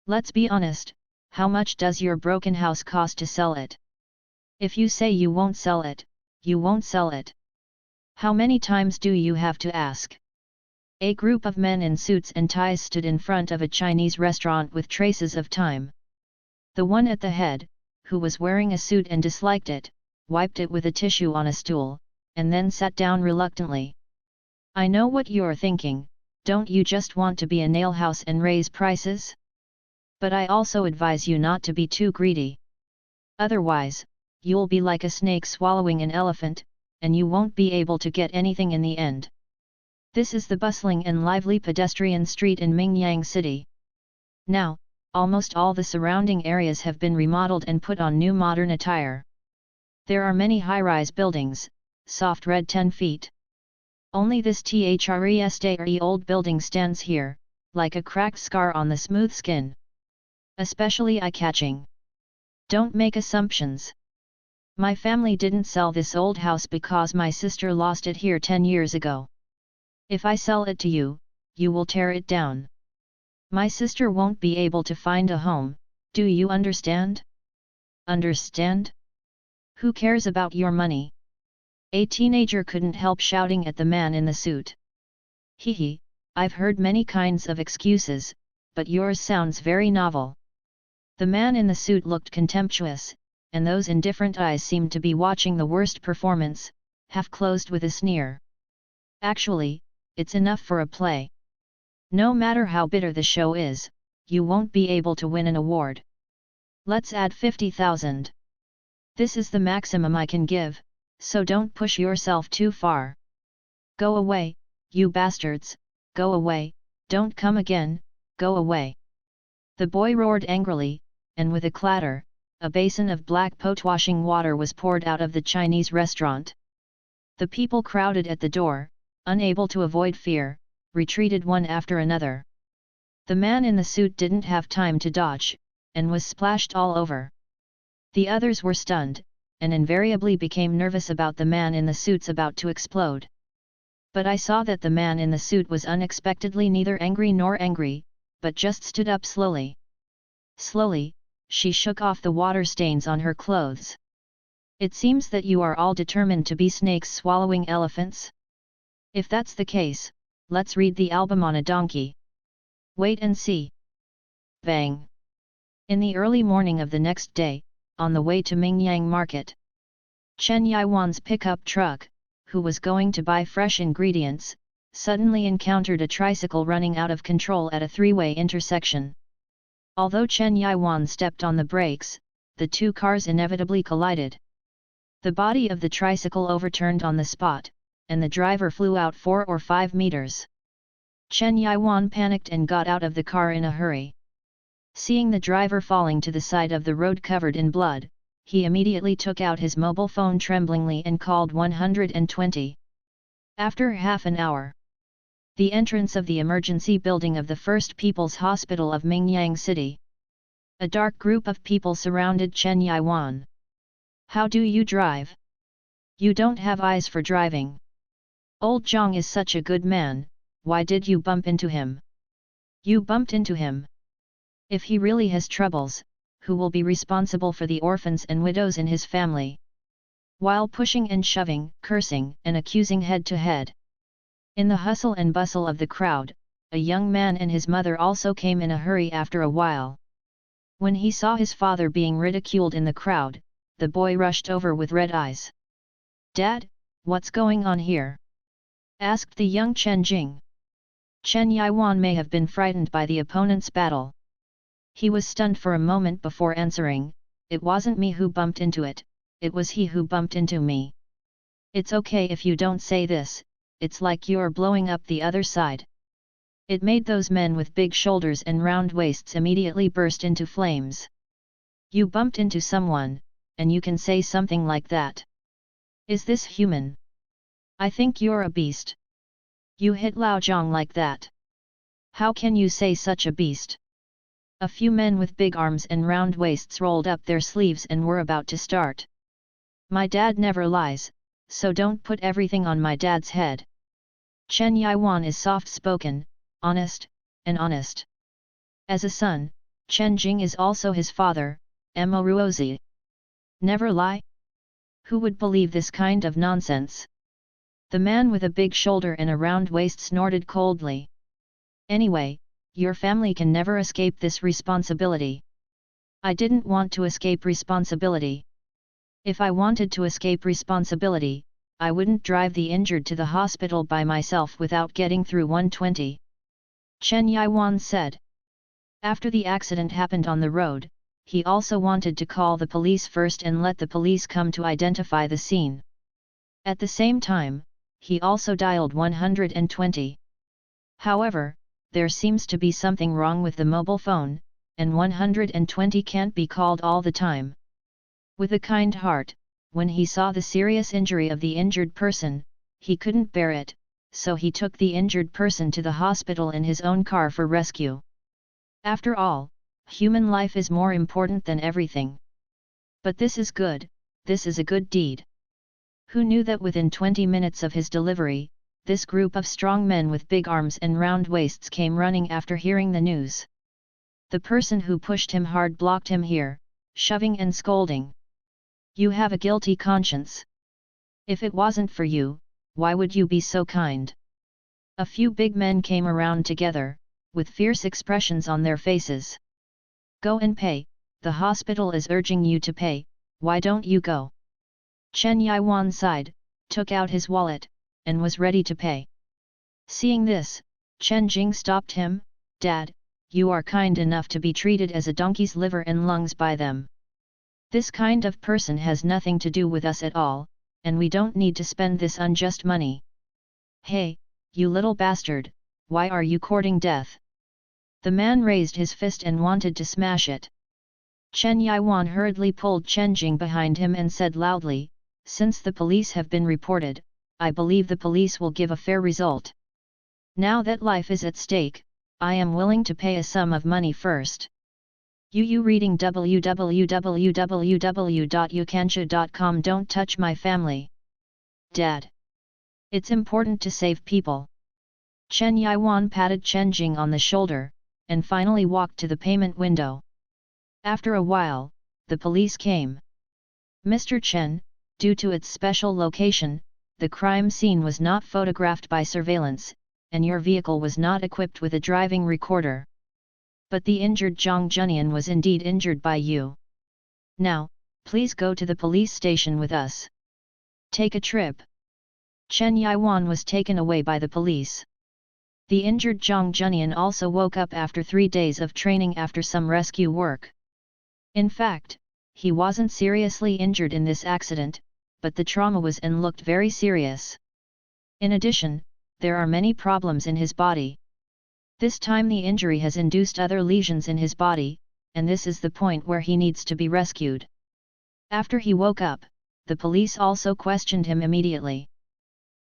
Let's be honest, how much does your broken house cost to sell it? If you say you won't sell it, you won't sell it. How many times do you have to ask? A group of men in suits and ties stood in front of a Chinese restaurant with traces of time. The one at the head, who was wearing a suit and disliked it, wiped it with a tissue on a stool, and then sat down reluctantly. I know what you're thinking, don't you just want to be a nail house and raise prices? But I also advise you not to be too greedy. Otherwise, you'll be like a snake swallowing an elephant, and you won't be able to get anything in the end. This is the bustling and lively pedestrian street in Mingyang City. Now, almost all the surrounding areas have been remodeled and put on new modern attire. There are many high-rise buildings, soft red 10 feet. Only this THRESTRE old building stands here, like a cracked scar on the smooth skin. Especially eye-catching. Don't make assumptions. My family didn't sell this old house because my sister lost it here 10 years ago. If I sell it to you, you will tear it down. My sister won't be able to find a home, do you understand? Understand? Who cares about your money? A teenager couldn't help shouting at the man in the suit. Hee, I've heard many kinds of excuses, but yours sounds very novel. The man in the suit looked contemptuous, and those indifferent eyes seemed to be watching the worst performance, half closed with a sneer. Actually, it's enough for a play. No matter how bitter the show is, you won't be able to win an award. Let's add 50,000. This is the maximum I can give, so don't push yourself too far. Go away, you bastards, go away, don't come again, go away. The boy roared angrily, and with a clatter, a basin of black pot-washing water was poured out of the Chinese restaurant. The people crowded at the door, unable to avoid fear, retreated one after another. The man in the suit didn't have time to dodge, and was splashed all over. The others were stunned, and invariably became nervous about the man in the suits about to explode. But I saw that the man in the suit was unexpectedly neither angry nor angry, but just stood up slowly. Slowly, she shook off the water stains on her clothes. It seems that you are all determined to be snakes swallowing elephants? If that's the case, let's read the album on a donkey. Wait and see. Bang! In the early morning of the next day, on the way to Mingyang Market, Chen Yiwan's pickup truck, who was going to buy fresh ingredients, suddenly encountered a tricycle running out of control at a three-way intersection. Although Chen Yiwan stepped on the brakes, the two cars inevitably collided. The body of the tricycle overturned on the spot, and the driver flew out 4 or 5 meters. Chen Yiwan panicked and got out of the car in a hurry. Seeing the driver falling to the side of the road covered in blood, he immediately took out his mobile phone tremblingly and called 120. After half an hour, the entrance of the emergency building of the First People's Hospital of Mingyang City. A dark group of people surrounded Chen Yiwan. How do you drive? You don't have eyes for driving. Old Zhang is such a good man, why did you bump into him? You bumped into him. If he really has troubles, who will be responsible for the orphans and widows in his family? While pushing and shoving, cursing and accusing head to head. In the hustle and bustle of the crowd, a young man and his mother also came in a hurry after a while. When he saw his father being ridiculed in the crowd, the boy rushed over with red eyes. Dad, what's going on here? Asked the young Chen Jing. Chen Yiwan may have been frightened by the opponent's battle. He was stunned for a moment before answering, it wasn't me who bumped into it, it was he who bumped into me. It's okay if you don't say this, it's like you're blowing up the other side. It made those men with big shoulders and round waists immediately burst into flames. You bumped into someone, and you can say something like that. Is this human? I think you're a beast. You hit Lao Zhang like that. How can you say such a beast? A few men with big arms and round waists rolled up their sleeves and were about to start. My dad never lies, so don't put everything on my dad's head. Chen Yiwan is soft-spoken, honest, and honest. As a son, Chen Jing is also his father, Moruozi. Never lie? Who would believe this kind of nonsense? The man with a big shoulder and a round waist snorted coldly. Anyway, your family can never escape this responsibility. I didn't want to escape responsibility. If I wanted to escape responsibility, I wouldn't drive the injured to the hospital by myself without getting through 120. Chen Yiwan said. After the accident happened on the road, he also wanted to call the police first and let the police come to identify the scene. At the same time, he also dialed 120. However, there seems to be something wrong with the mobile phone, and 120 can't be called all the time. With a kind heart, when he saw the serious injury of the injured person, he couldn't bear it, so he took the injured person to the hospital in his own car for rescue. After all, human life is more important than everything. But this is good, this is a good deed. Who knew that within 20 minutes of his delivery, this group of strong men with big arms and round waists came running after hearing the news. The person who pushed him hard blocked him here, shoving and scolding. You have a guilty conscience. If it wasn't for you, why would you be so kind? A few big men came around together, with fierce expressions on their faces. Go and pay, the hospital is urging you to pay, why don't you go? Chen Yiwan sighed, took out his wallet, and was ready to pay. Seeing this, Chen Jing stopped him. Dad, you are kind enough to be treated as a donkey's liver and lungs by them. This kind of person has nothing to do with us at all, and we don't need to spend this unjust money. Hey, you little bastard, why are you courting death? The man raised his fist and wanted to smash it. Chen Yiwan hurriedly pulled Chen Jing behind him and said loudly, since the police have been reported, I believe the police will give a fair result. Now that life is at stake, I am willing to pay a sum of money first. You reading www.yukansha.com. Don't touch my family. Dad. It's important to save people. Chen Yiwan patted Chen Jing on the shoulder, and finally walked to the payment window. After a while, the police came. Mr. Chen, due to its special location, the crime scene was not photographed by surveillance, and your vehicle was not equipped with a driving recorder. But the injured Zhang Junian was indeed injured by you. Now, please go to the police station with us. Take a trip. Chen Yiwan was taken away by the police. The injured Zhang Junian also woke up after 3 days of training after some rescue work. In fact, he wasn't seriously injured in this accident, but the trauma was and looked very serious. In addition, there are many problems in his body. This time the injury has induced other lesions in his body, and this is the point where he needs to be rescued. After he woke up, the police also questioned him immediately.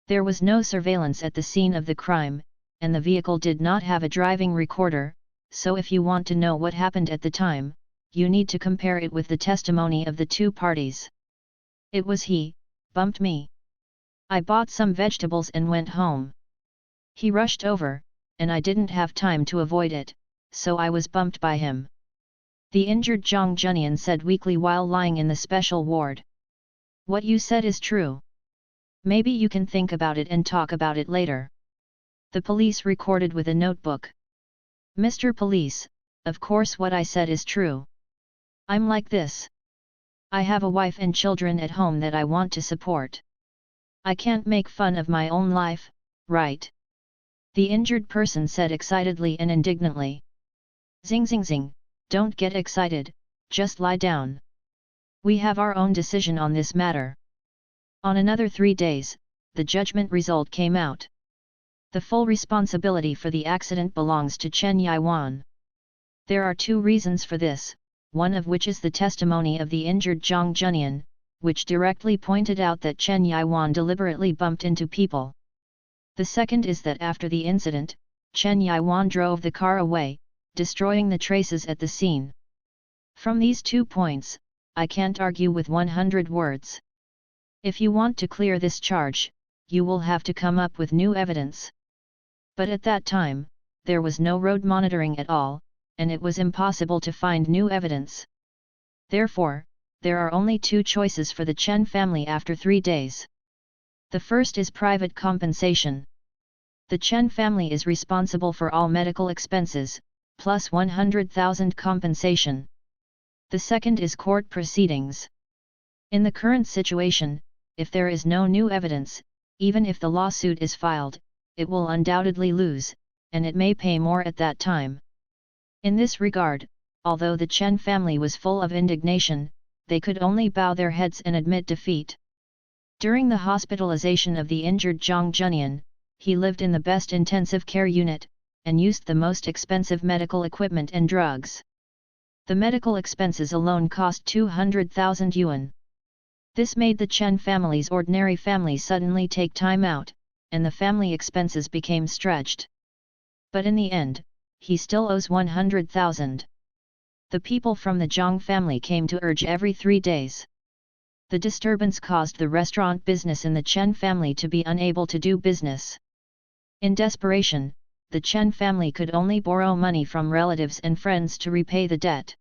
There was no surveillance at the scene of the crime, and the vehicle did not have a driving recorder, so if you want to know what happened at the time, you need to compare it with the testimony of the two parties. It was he, bumped me. I bought some vegetables and went home. He rushed over, and I didn't have time to avoid it, so I was bumped by him. The injured Zhang Junian said weakly while lying in the special ward. What you said is true. Maybe you can think about it and talk about it later. The police recorded with a notebook. Mr. Police, of course what I said is true. I'm like this. I have a wife and children at home that I want to support. I can't make fun of my own life, right? The injured person said excitedly and indignantly. Zing zing zing, don't get excited, just lie down. We have our own decision on this matter. On another 3 days, the judgment result came out. The full responsibility for the accident belongs to Chen Yiwan. There are 2 reasons for this, one of which is the testimony of the injured Zhang Junian, which directly pointed out that Chen Yiwan deliberately bumped into people. The second is that after the incident, Chen Yiwan drove the car away, destroying the traces at the scene. From these 2 points, I can't argue with 100 words. If you want to clear this charge, you will have to come up with new evidence. But at that time, there was no road monitoring at all, and it was impossible to find new evidence. Therefore, there are only two choices for the Chen family after 3 days. The first is private compensation. The Chen family is responsible for all medical expenses, plus 100,000 compensation. The second is court proceedings. In the current situation, if there is no new evidence, even if the lawsuit is filed, it will undoubtedly lose, and it may pay more at that time. In this regard, although the Chen family was full of indignation, they could only bow their heads and admit defeat. During the hospitalization of the injured Zhang Zhenian, he lived in the best intensive care unit, and used the most expensive medical equipment and drugs. The medical expenses alone cost 200,000 yuan. This made the Chen family's ordinary family suddenly take time out, and the family expenses became stretched. But in the end, he still owes 100,000. The people from the Zhang family came to urge every 3 days. The disturbance caused the restaurant business in the Chen family to be unable to do business. In desperation, the Chen family could only borrow money from relatives and friends to repay the debt.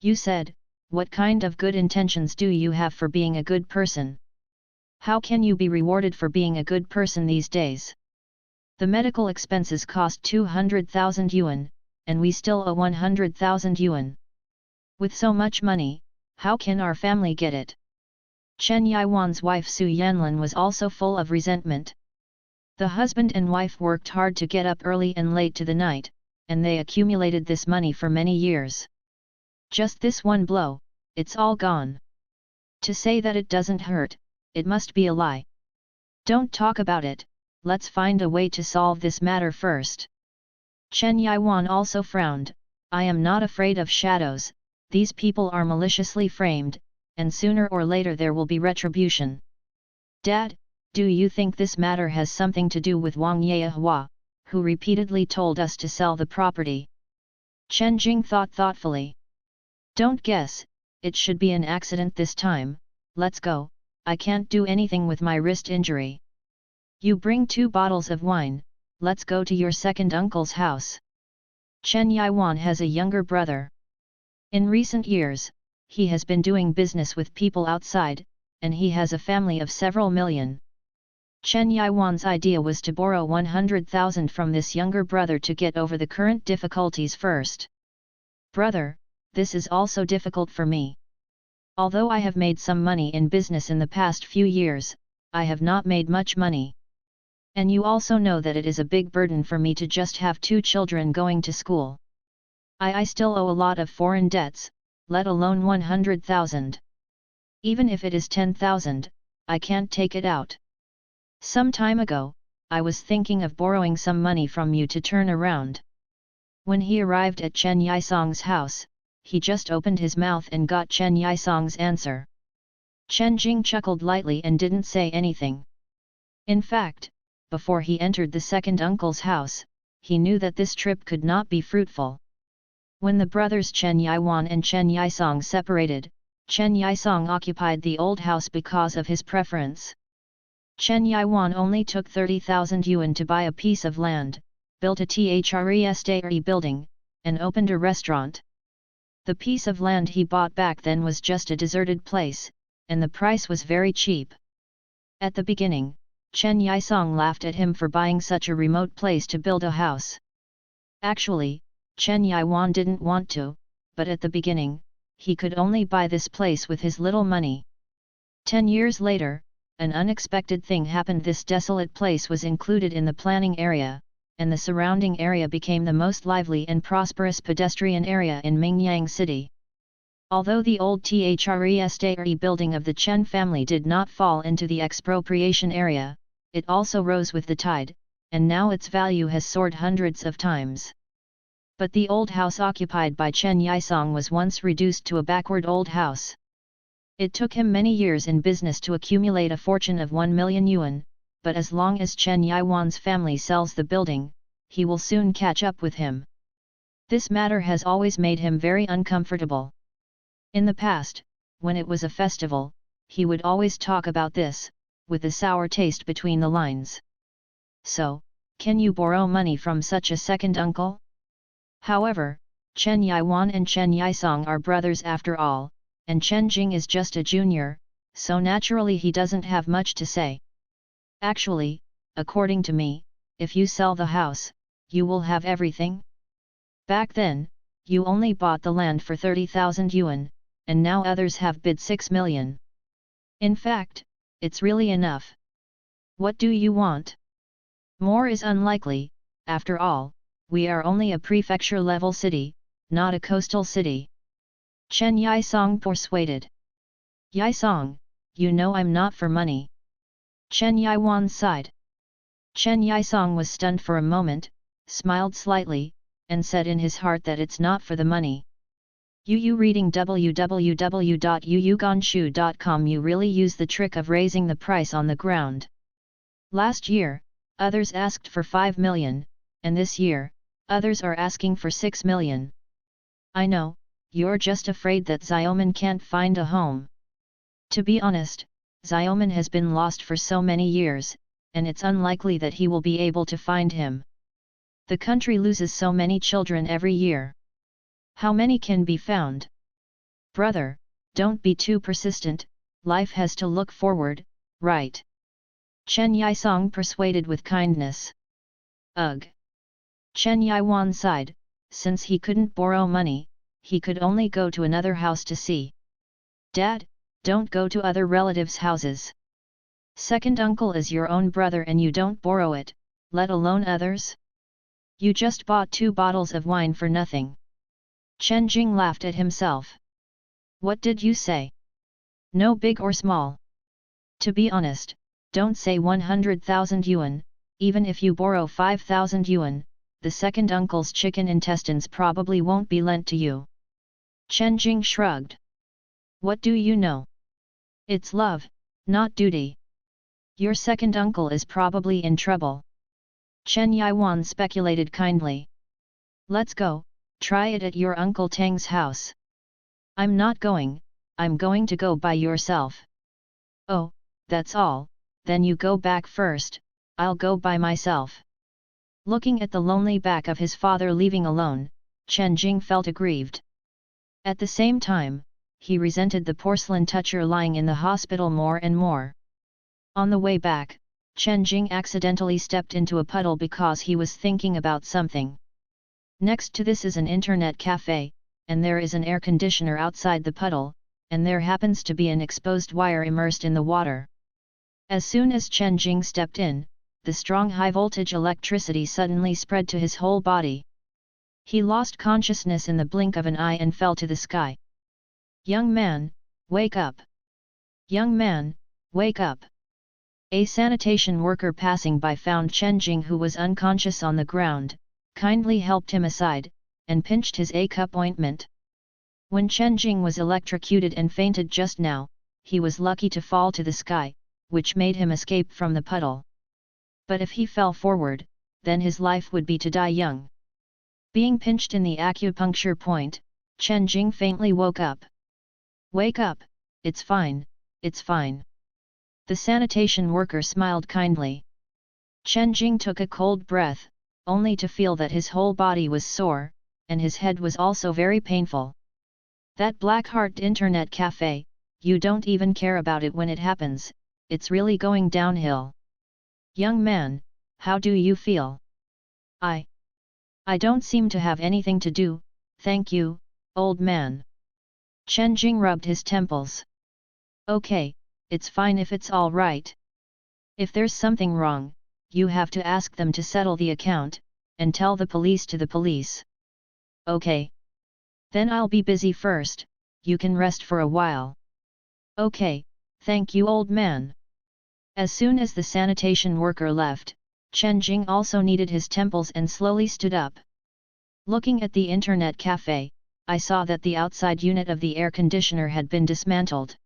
You said, what kind of good intentions do you have for being a good person? How can you be rewarded for being a good person these days? The medical expenses cost 200,000 yuan, and we still owe 100,000 yuan. With so much money, how can our family get it? Chen Yiwan's wife Su Yanlin was also full of resentment. The husband and wife worked hard to get up early and late to the night, and they accumulated this money for many years. Just this one blow, it's all gone. To say that it doesn't hurt, it must be a lie. Don't talk about it, let's find a way to solve this matter first. Chen Yiwan also frowned. I am not afraid of shadows, these people are maliciously framed, and sooner or later there will be retribution. Dad, do you think this matter has something to do with Wang Yehua, who repeatedly told us to sell the property? Chen Jing thought thoughtfully. Don't guess, it should be an accident this time. Let's go, I can't do anything with my wrist injury. You bring 2 bottles of wine, let's go to your second uncle's house. Chen Yiwan has a younger brother. In recent years, he has been doing business with people outside, and he has a family of several million. Chen Yiwan's idea was to borrow 100,000 from this younger brother to get over the current difficulties first. Brother, this is also difficult for me. Although I have made some money in business in the past few years, I have not made much money. And you also know that it is a big burden for me to just have 2 children going to school. I still owe a lot of foreign debts, let alone 100,000. Even if it is 10,000, I can't take it out. Some time ago, I was thinking of borrowing some money from you to turn around. When he arrived at Chen Yisong's house, he just opened his mouth and got Chen Yisong's answer. Chen Jing chuckled lightly and didn't say anything. In fact, before he entered the second uncle's house, he knew that this trip could not be fruitful. When the brothers Chen Yiwan and Chen Yisong separated, Chen Yisong occupied the old house because of his preference. Chen Yiwan only took 30,000 yuan to buy a piece of land, built a THRESTARE building, and opened a restaurant. The piece of land he bought back then was just a deserted place, and the price was very cheap. At the beginning, Chen Yisong laughed at him for buying such a remote place to build a house. Actually, Chen Yiwan didn't want to, but at the beginning, he could only buy this place with his little money. 10 years later, an unexpected thing happened. This desolate place was included in the planning area, and the surrounding area became the most lively and prosperous pedestrian area in Mingyang City. Although the old THRESTARE building of the Chen family did not fall into the expropriation area, it also rose with the tide, and now its value has soared hundreds of times. But the old house occupied by Chen Yisong was once reduced to a backward old house. It took him many years in business to accumulate a fortune of 1 million yuan, but as long as Chen Yiwan's family sells the building, he will soon catch up with him. This matter has always made him very uncomfortable. In the past, when it was a festival, he would always talk about this, with a sour taste between the lines. So, can you borrow money from such a second uncle? However, Chen Yiwan and Chen Yisong are brothers after all, and Chen Jing is just a junior, so naturally he doesn't have much to say. Actually, according to me, if you sell the house, you will have everything. Back then, you only bought the land for 30,000 yuan, and now others have bid 6 million. In fact, it's really enough. What do you want? More is unlikely, after all, we are only a prefecture-level city, not a coastal city. Chen Yisong persuaded. Yisong, you know I'm not for money. Chen Yiwan sighed. Chen Yisong was stunned for a moment, smiled slightly, and said in his heart that it's not for the money. You reading www.yuyuganshu.com. You really use the trick of raising the price on the ground. Last year, others asked for 5 million, and this year, others are asking for 6 million. I know, you're just afraid that Xiaoman can't find a home. To be honest, Xiaoman has been lost for so many years, and it's unlikely that he will be able to find him. The country loses so many children every year. How many can be found? Brother, don't be too persistent, life has to look forward, right? Chen Yisong persuaded with kindness. Ugh! Chen Yiwan sighed, since he couldn't borrow money, he could only go to another house to see. Dad, don't go to other relatives' houses. Second uncle is your own brother and you don't borrow it, let alone others? You just bought 2 bottles of wine for nothing. Chen Jing laughed at himself. What did you say? No big or small. To be honest, don't say 100,000 yuan, even if you borrow 5,000 yuan, the second uncle's chicken intestines probably won't be lent to you. Chen Jing shrugged. What do you know? It's love, not duty. Your second uncle is probably in trouble. Chen Yiwan speculated kindly. Let's go, try it at your Uncle Tang's house. I'm not going, I'm going to go by yourself. Oh, that's all, then you go back first, I'll go by myself. Looking at the lonely back of his father leaving alone, Chen Jing felt aggrieved. At the same time, he resented the porcelain toucher lying in the hospital more and more. On the way back, Chen Jing accidentally stepped into a puddle because he was thinking about something. Next to this is an internet cafe, and there is an air conditioner outside the puddle, and there happens to be an exposed wire immersed in the water. As soon as Chen Jing stepped in, the strong high-voltage electricity suddenly spread to his whole body. He lost consciousness in the blink of an eye and fell to the sky. Young man, wake up! Young man, wake up! A sanitation worker passing by found Chen Jing, who was unconscious on the ground, kindly helped him aside, and pinched his A-cup ointment. When Chen Jing was electrocuted and fainted just now, he was lucky to fall to the sky, which made him escape from the puddle. But if he fell forward, then his life would be to die young. Being pinched in the acupuncture point, Chen Jing faintly woke up. Wake up, it's fine, it's fine. The sanitation worker smiled kindly. Chen Jing took a cold breath, only to feel that his whole body was sore, and his head was also very painful. That black-heart internet cafe, you don't even care about it when it happens, it's really going downhill. Young man, how do you feel? I don't seem to have anything to do, thank you, old man. Chen Jing rubbed his temples. Okay, it's fine if it's all right. If there's something wrong, you have to ask them to settle the account, and tell the police to the police. Okay. Then I'll be busy first, you can rest for a while. Okay, thank you old man. As soon as the sanitation worker left, Chen Jing also kneaded his temples and slowly stood up. Looking at the internet cafe, I saw that the outside unit of the air conditioner had been dismantled.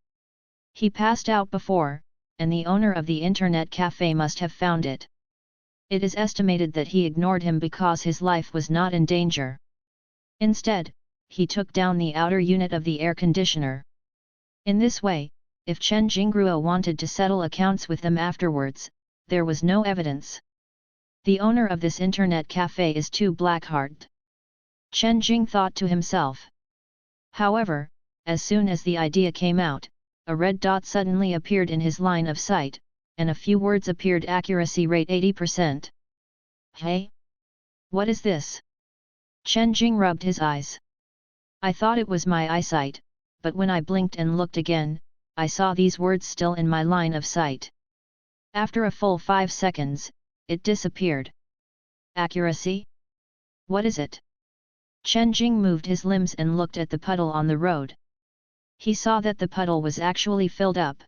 He passed out before, and the owner of the internet cafe must have found it. It is estimated that he ignored him because his life was not in danger. Instead, he took down the outer unit of the air conditioner. In this way, if Chen Jingruo wanted to settle accounts with them afterwards, there was no evidence. The owner of this internet cafe is too black-hearted. Chen Jing thought to himself. However, as soon as the idea came out, a red dot suddenly appeared in his line of sight, and a few words appeared: accuracy rate 80%. Hey? What is this? Chen Jing rubbed his eyes. I thought it was my eyesight, but when I blinked and looked again, I saw these words still in my line of sight. After a full 5 seconds, it disappeared. Accuracy? What is it? Chen Jing moved his limbs and looked at the puddle on the road. He saw that the puddle was actually filled up.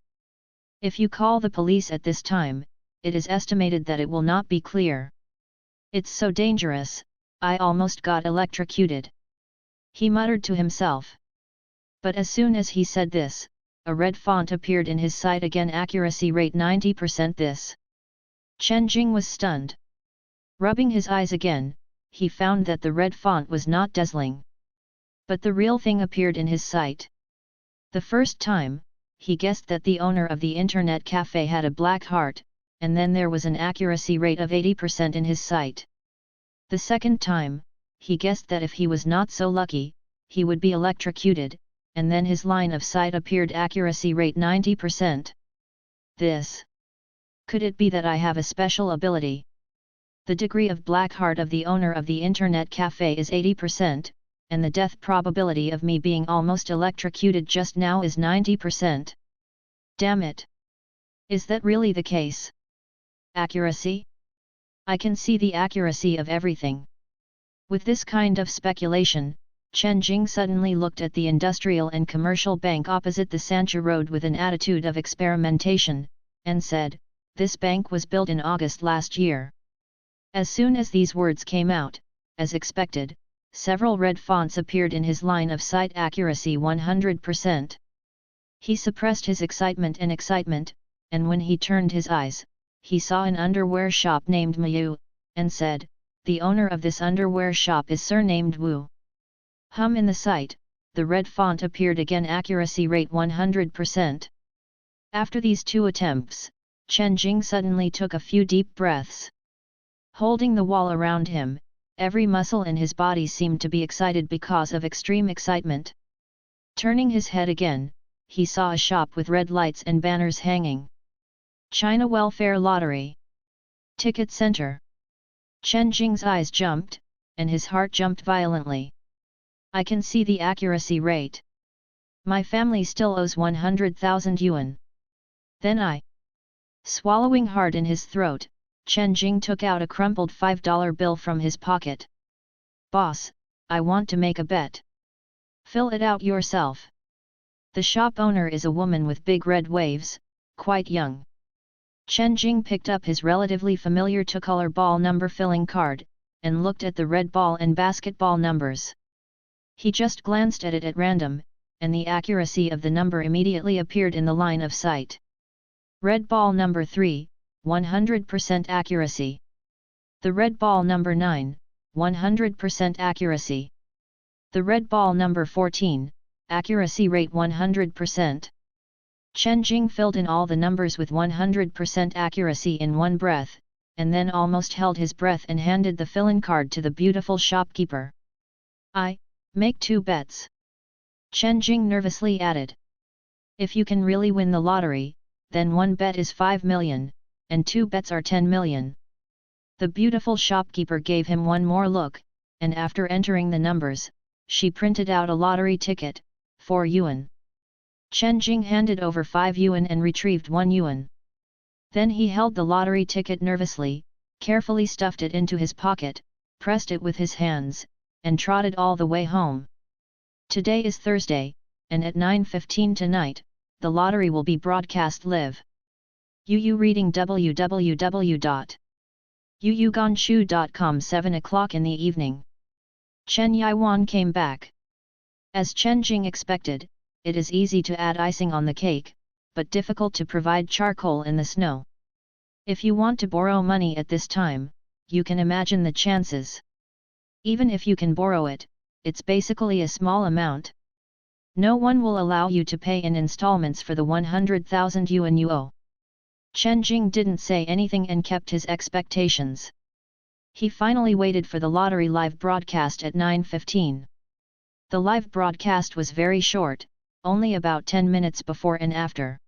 If you call the police at this time, it is estimated that it will not be clear. It's so dangerous, I almost got electrocuted. He muttered to himself. But as soon as he said this, a red font appeared in his sight again: accuracy rate 90%. This. Chen Jing was stunned. Rubbing his eyes again, he found that the red font was not dazzling. But the real thing appeared in his sight. The first time, he guessed that the owner of the internet cafe had a black heart, and then there was an accuracy rate of 80% in his sight. The second time, he guessed that if he was not so lucky, he would be electrocuted, and then his line of sight appeared: accuracy rate 90%. This. Could it be that I have a special ability? The degree of black heart of the owner of the internet cafe is 80%, and the death probability of me being almost electrocuted just now is 90%. Damn it! Is that really the case? Accuracy? I can see the accuracy of everything. With this kind of speculation, Chen Jing suddenly looked at the industrial and commercial bank opposite the Sancha Road with an attitude of experimentation, and said, "This bank was built in August last year." As soon as these words came out, as expected, several red fonts appeared in his line of sight: accuracy 100%. He suppressed his excitement, and when he turned his eyes, he saw an underwear shop named Mayu, and said, "The owner of this underwear shop is surnamed Wu." In the sight, the red font appeared again: accuracy rate 100%. After these 2 attempts, Chen Jing suddenly took a few deep breaths. Holding the wall around him, every muscle in his body seemed to be excited because of extreme excitement. Turning his head again, he saw a shop with red lights and banners hanging. China Welfare Lottery. Ticket Center. Chen Jing's eyes jumped, and his heart jumped violently. I can see the accuracy rate. My family still owes 100,000 yuan. Then Swallowing hard in his throat, Chen Jing took out a crumpled $5 bill from his pocket. "Boss, I want to make a bet." "Fill it out yourself." The shop owner is a woman with big red waves, quite young. Chen Jing picked up his relatively familiar two-color ball number filling card, and looked at the red ball and basketball numbers. He just glanced at it at random, and the accuracy of the number immediately appeared in the line of sight. Red ball number 3, 100% accuracy. The red ball number 9, 100% accuracy. The red ball number 14, accuracy rate 100%. Chen Jing filled in all the numbers with 100% accuracy in one breath, and then almost held his breath and handed the fill-in card to the beautiful shopkeeper. "I make 2 bets." Chen Jing nervously added. "If you can really win the lottery, then 1 bet is 5 million, and 2 bets are 10 million. The beautiful shopkeeper gave him one more look, and after entering the numbers, she printed out a lottery ticket, 4 yuan. Chen Jing handed over 5 yuan and retrieved 1 yuan. Then he held the lottery ticket nervously, carefully stuffed it into his pocket, pressed it with his hands, and trotted all the way home. Today is Thursday, and at 9:15 tonight, the lottery will be broadcast live. Yu reading www.yuyuganshu.com 7 o'clock in the evening. Chen Yiwan came back. As Chen Jing expected, it is easy to add icing on the cake, but difficult to provide charcoal in the snow. If you want to borrow money at this time, you can imagine the chances. Even if you can borrow it, it's basically a small amount. No one will allow you to pay in installments for the 100,000 yuan you owe. Chen Jing didn't say anything and kept his expectations. He finally waited for the lottery live broadcast at 9:15. The live broadcast was very short, only about 10 minutes before and after.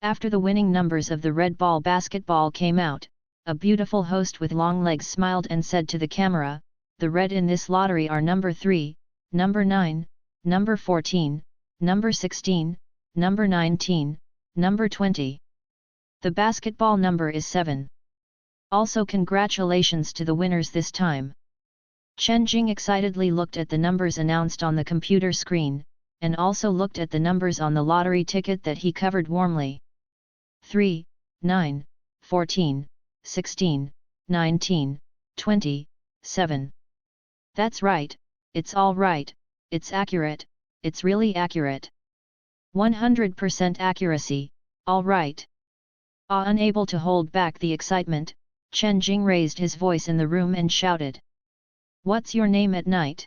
After the winning numbers of the red ball basketball came out, a beautiful host with long legs smiled and said to the camera, "The red in this lottery are number 3, number 9, number 14, number 16, number 19, number 20. The basketball number is 7. Also congratulations to the winners this time." Chen Jing excitedly looked at the numbers announced on the computer screen, and also looked at the numbers on the lottery ticket that he covered warmly. 3, 9, 14, 16, 19, 20, 7. That's right, it's all right, it's accurate, it's really accurate. 100% accuracy, all right. Unable to hold back the excitement, Chen Jing raised his voice in the room and shouted. "What's your name at night?"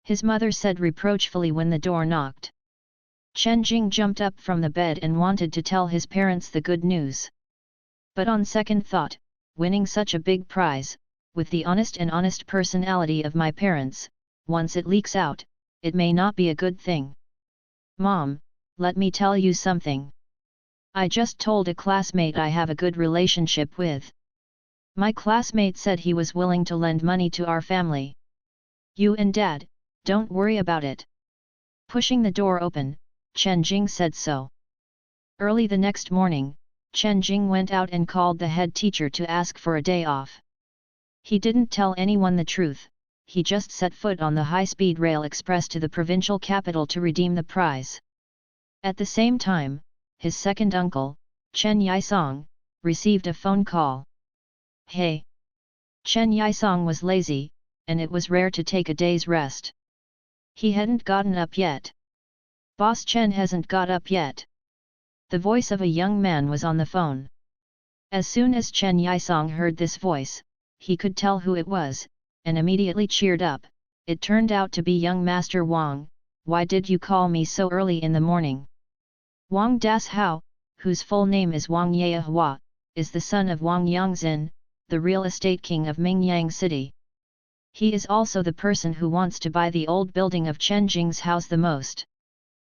his mother said reproachfully when the door knocked. Chen Jing jumped up from the bed and wanted to tell his parents the good news. But on second thought, winning such a big prize, with the honest personality of my parents, once it leaks out, it may not be a good thing. "Mom, let me tell you something. I just told a classmate I have a good relationship with. My classmate said he was willing to lend money to our family. You and Dad, don't worry about it." Pushing the door open, Chen Jing said so. Early the next morning, Chen Jing went out and called the head teacher to ask for a day off. He didn't tell anyone the truth, he just set foot on the high-speed rail express to the provincial capital to redeem the prize. At the same time, his second uncle, Chen Yisong, received a phone call. "Hey!" Chen Yisong was lazy, and it was rare to take a day's rest. He hadn't gotten up yet. "Boss Chen hasn't got up yet." The voice of a young man was on the phone. As soon as Chen Yisong heard this voice, he could tell who it was, and immediately cheered up. It turned out to be young Master Wang. "Why did you call me so early in the morning?" Wang Das Hao, whose full name is Wang Yehua, is the son of Wang Yangzhen, the real estate king of Mingyang City. He is also the person who wants to buy the old building of Chen Jing's house the most.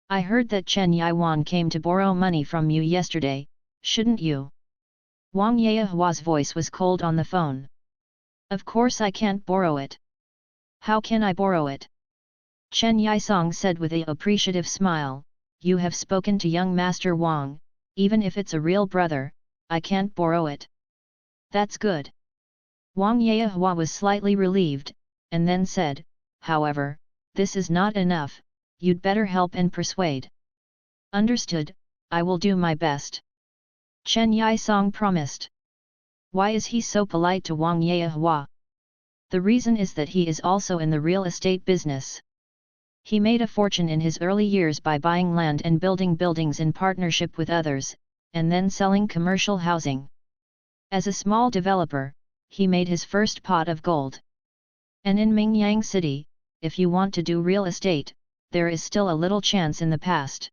"I heard that Chen Yiwan came to borrow money from you yesterday, shouldn't you?" Wang Yehua's voice was cold on the phone. "Of course I can't borrow it. How can I borrow it?" Chen Yisong said with an appreciative smile, "You have spoken to young Master Wang, even if it's a real brother, I can't borrow it." "That's good." Wang Yehua was slightly relieved, and then said, "However, this is not enough, you'd better help and persuade." "Understood, I will do my best." Chen Yisong promised. Why is he so polite to Wang Yehua? The reason is that he is also in the real estate business. He made a fortune in his early years by buying land and building buildings in partnership with others, and then selling commercial housing. As a small developer, he made his first pot of gold. And in Mingyang City, if you want to do real estate, there is still a little chance in the past.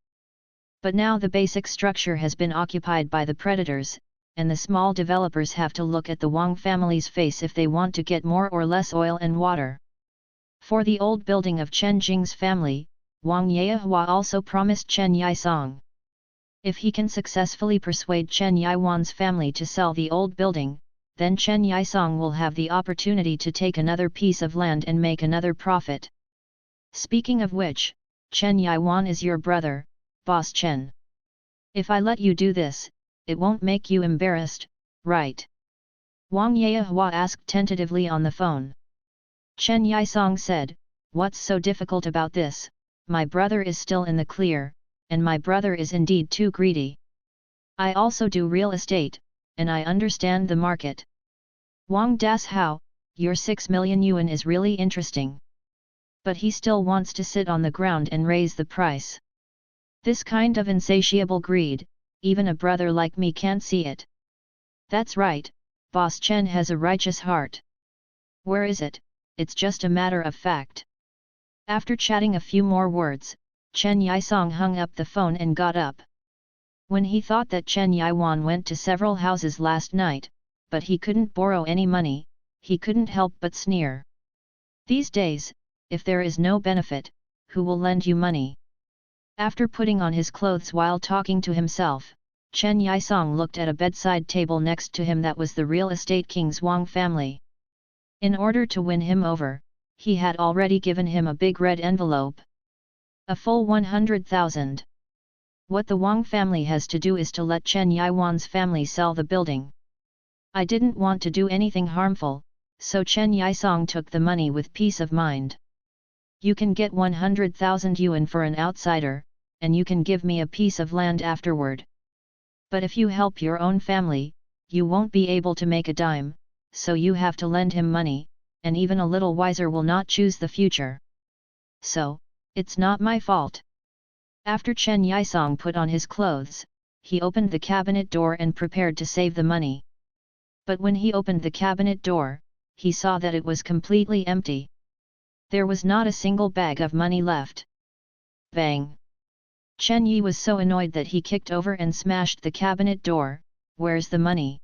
But now the basic structure has been occupied by the predators, and the small developers have to look at the Wang family's face if they want to get more or less oil and water. For the old building of Chen Jing's family, Wang Yehua also promised Chen Yisong. If he can successfully persuade Chen Yiwan's family to sell the old building, then Chen Yisong will have the opportunity to take another piece of land and make another profit. Speaking of which, Chen Yiwan is your brother, Boss Chen. If I let you do this, it won't make you embarrassed, right? Wang Yehua asked tentatively on the phone. Chen Yisong said, "What's so difficult about this? My brother is still in the clear, and my brother is indeed too greedy. I also do real estate, and I understand the market. Wang Das Hao, your 6 million yuan is really interesting. But he still wants to sit on the ground and raise the price. This kind of insatiable greed, even a brother like me can't see it." "That's right, Boss Chen has a righteous heart. Where is it? It's just a matter of fact." After chatting a few more words, Chen Yisong hung up the phone and got up. When he thought that Chen Yiwan went to several houses last night, but he couldn't borrow any money, he couldn't help but sneer. These days, if there is no benefit, who will lend you money? After putting on his clothes while talking to himself, Chen Yisong looked at a bedside table next to him that was the real estate king's Wang family. In order to win him over, he had already given him a big red envelope. A full 100,000. What the Wang family has to do is to let Chen Yiwan's family sell the building. I didn't want to do anything harmful, so Chen Yisong took the money with peace of mind. You can get 100,000 yuan for an outsider, and you can give me a piece of land afterward. But if you help your own family, you won't be able to make a dime, so you have to lend him money, and even a little wiser will not choose the future. So, it's not my fault. After Chen Yisong put on his clothes, he opened the cabinet door and prepared to save the money. But when he opened the cabinet door, he saw that it was completely empty. There was not a single bag of money left. Bang! Chen Yi was so annoyed that he kicked over and smashed the cabinet door. Where's the money?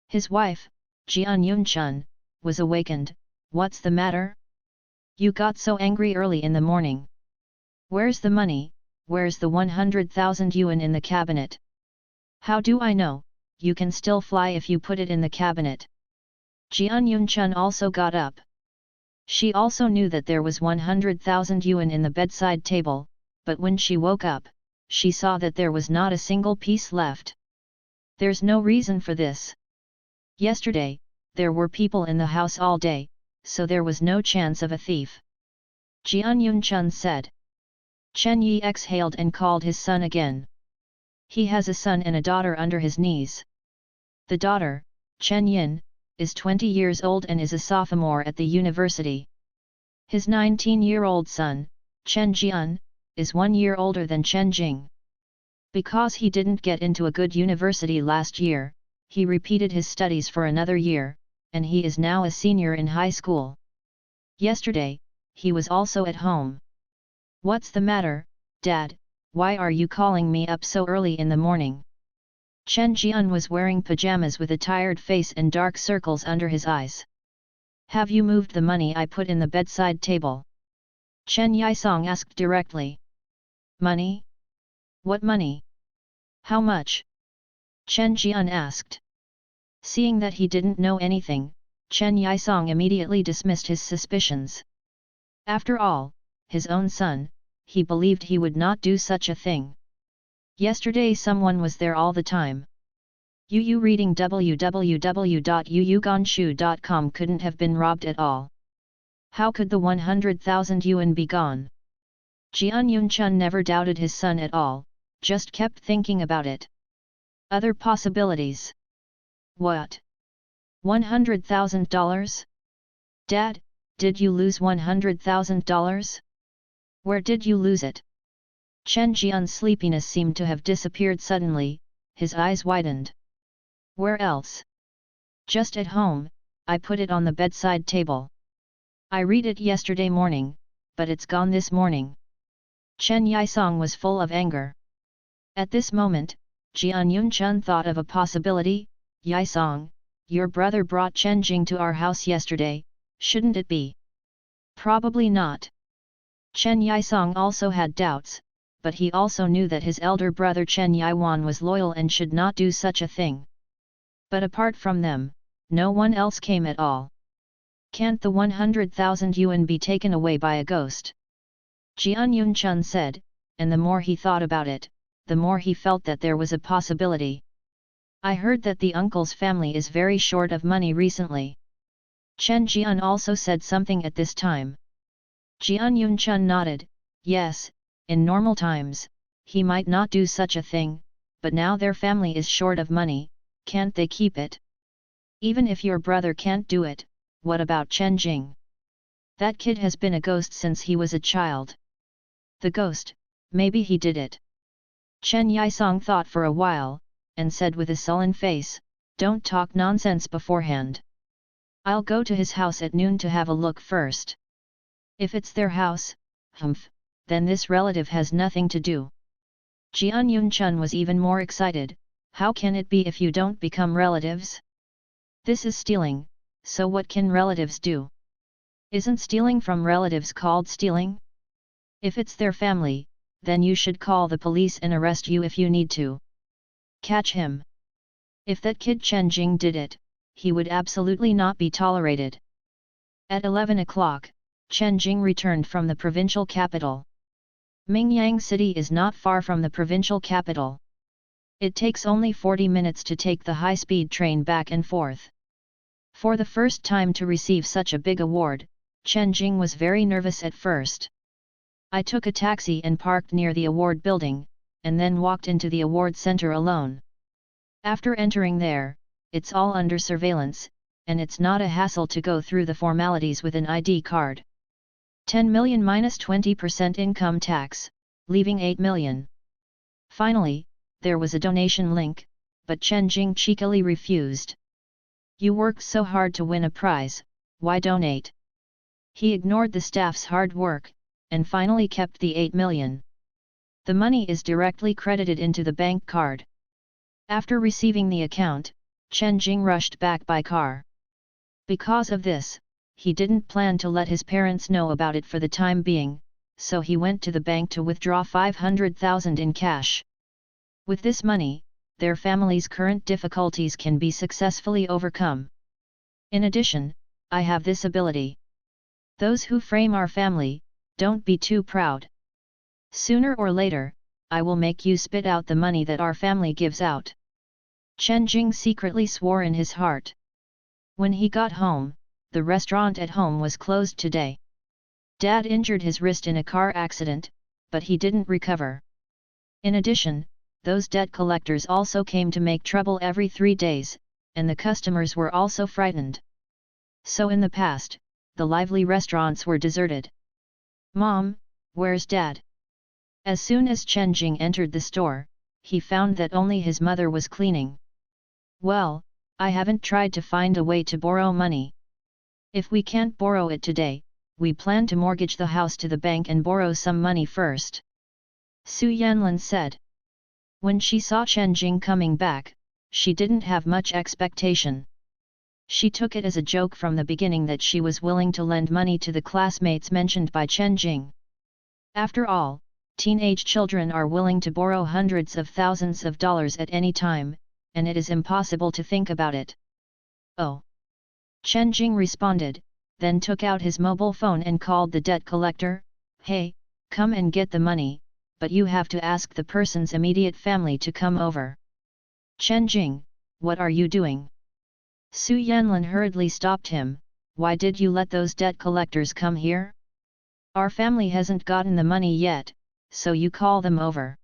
His wife, Jian Yunchun, was awakened. What's the matter? You got so angry early in the morning. Where's the money? Where's the 100,000 yuan in the cabinet? How do I know? You can still fly if you put it in the cabinet. Jian Yunchun also got up. She also knew that there was 100,000 yuan in the bedside table, but when she woke up, she saw that there was not a single piece left. There's no reason for this. Yesterday, there were people in the house all day, so there was no chance of a thief. Jian Yunchun said. Chen Yi exhaled and called his son again. He has a son and a daughter under his knees. The daughter, Chen Yin, is 20 years old and is a sophomore at the university. His 19-year-old son, Chen Jian, is 1 year older than Chen Jing. Because he didn't get into a good university last year, he repeated his studies for another year, and he is now a senior in high school. Yesterday, he was also at home. What's the matter, Dad? Why are you calling me up so early in the morning? Chen Jian was wearing pajamas with a tired face and dark circles under his eyes. Have you moved the money I put in the bedside table? Chen Yisong asked directly. Money? What money? How much? Chen Jian asked. Seeing that he didn't know anything, Chen Yisong immediately dismissed his suspicions. After all, his own son, he believed he would not do such a thing. Yesterday someone was there all the time. Yu reading www.yuyuganshu.com couldn't have been robbed at all. How could the 100,000 yuan be gone? Jian Yunchun never doubted his son at all, just kept thinking about it. Other possibilities. What? $100,000? Dad, did you lose $100,000? Where did you lose it? Chen Jian's sleepiness seemed to have disappeared suddenly, his eyes widened. Where else? Just at home, I put it on the bedside table. I read it yesterday morning, but it's gone this morning. Chen Yisong was full of anger. At this moment, Jian Yunchun thought of a possibility. Yisong, your brother brought Chen Jing to our house yesterday, shouldn't it be? Probably not. Chen Yisong also had doubts, but he also knew that his elder brother Chen Yiwan was loyal and should not do such a thing. But apart from them, no one else came at all. Can't the 100,000 yuan be taken away by a ghost? Jian Yunchun said, and the more he thought about it, the more he felt that there was a possibility. I heard that the uncle's family is very short of money recently. Chen Jian also said something at this time. Jian Yunchun nodded, yes, in normal times, he might not do such a thing, but now their family is short of money, can't they keep it? Even if your brother can't do it, what about Chen Jing? That kid has been a ghost since he was a child. The ghost, maybe he did it. Chen Yisong thought for a while, and said with a sullen face, don't talk nonsense beforehand. I'll go to his house at noon to have a look first. If it's their house, then this relative has nothing to do. Jian Yunchun was even more excited. How can it be if you don't become relatives? This is stealing, so what can relatives do? Isn't stealing from relatives called stealing? If it's their family, then you should call the police and arrest you if you need to. Catch him. If that kid Chen Jing did it, he would absolutely not be tolerated. At 11 o'clock, Chen Jing returned from the provincial capital. Mingyang City is not far from the provincial capital. It takes only 40 minutes to take the high-speed train back and forth. For the first time to receive such a big award, Chen Jing was very nervous at first. I took a taxi and parked near the award building, and then walked into the award center alone. After entering there, it's all under surveillance, and it's not a hassle to go through the formalities with an ID card. 10 million minus 20% income tax, leaving 8 million. Finally, there was a donation link, but Chen Jing cheekily refused. You worked so hard to win a prize, why donate? He ignored the staff's hard work, and finally kept the 8 million. The money is directly credited into the bank card. After receiving the account, Chen Jing rushed back by car. Because of this, he didn't plan to let his parents know about it for the time being, so he went to the bank to withdraw 500,000 in cash. With this money, their family's current difficulties can be successfully overcome. In addition, I have this ability. Those who frame our family, don't be too proud. Sooner or later, I will make you spit out the money that our family gives out. Chen Jing secretly swore in his heart. When he got home, the restaurant at home was closed today. Dad injured his wrist in a car accident, but he didn't recover. In addition, those debt collectors also came to make trouble every 3 days, and the customers were also frightened. So in the past, the lively restaurants were deserted. Mom, where's Dad? As soon as Chen Jing entered the store, he found that only his mother was cleaning. Well, I haven't tried to find a way to borrow money. If we can't borrow it today, we plan to mortgage the house to the bank and borrow some money first. Su Yanlin said. When she saw Chen Jing coming back, she didn't have much expectation. She took it as a joke from the beginning that she was willing to lend money to the classmates mentioned by Chen Jing. After all, teenage children are willing to borrow hundreds of thousands of dollars at any time, and it is impossible to think about it. Oh! Chen Jing responded, then took out his mobile phone and called the debt collector. Hey, come and get the money, but you have to ask the person's immediate family to come over. Chen Jing, what are you doing? Su Yanlin hurriedly stopped him. Why did you let those debt collectors come here? Our family hasn't gotten the money yet, so you call them over.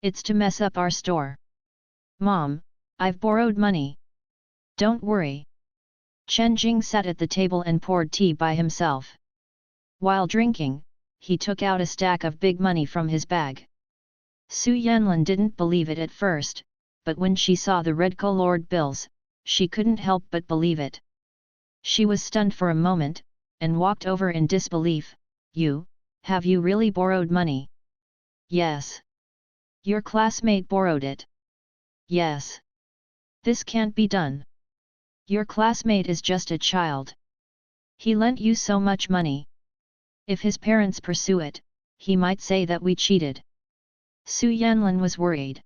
It's to mess up our store. Mom, I've borrowed money. Don't worry. Chen Jing sat at the table and poured tea by himself. While drinking, he took out a stack of big money from his bag. Su Yanlin didn't believe it at first, but when she saw the red-colored bills, she couldn't help but believe it. She was stunned for a moment, and walked over in disbelief. Have you really borrowed money? Yes. Your classmate borrowed it. Yes. This can't be done. Your classmate is just a child. He lent you so much money. If his parents pursue it, he might say that we cheated. Su Yanlin was worried.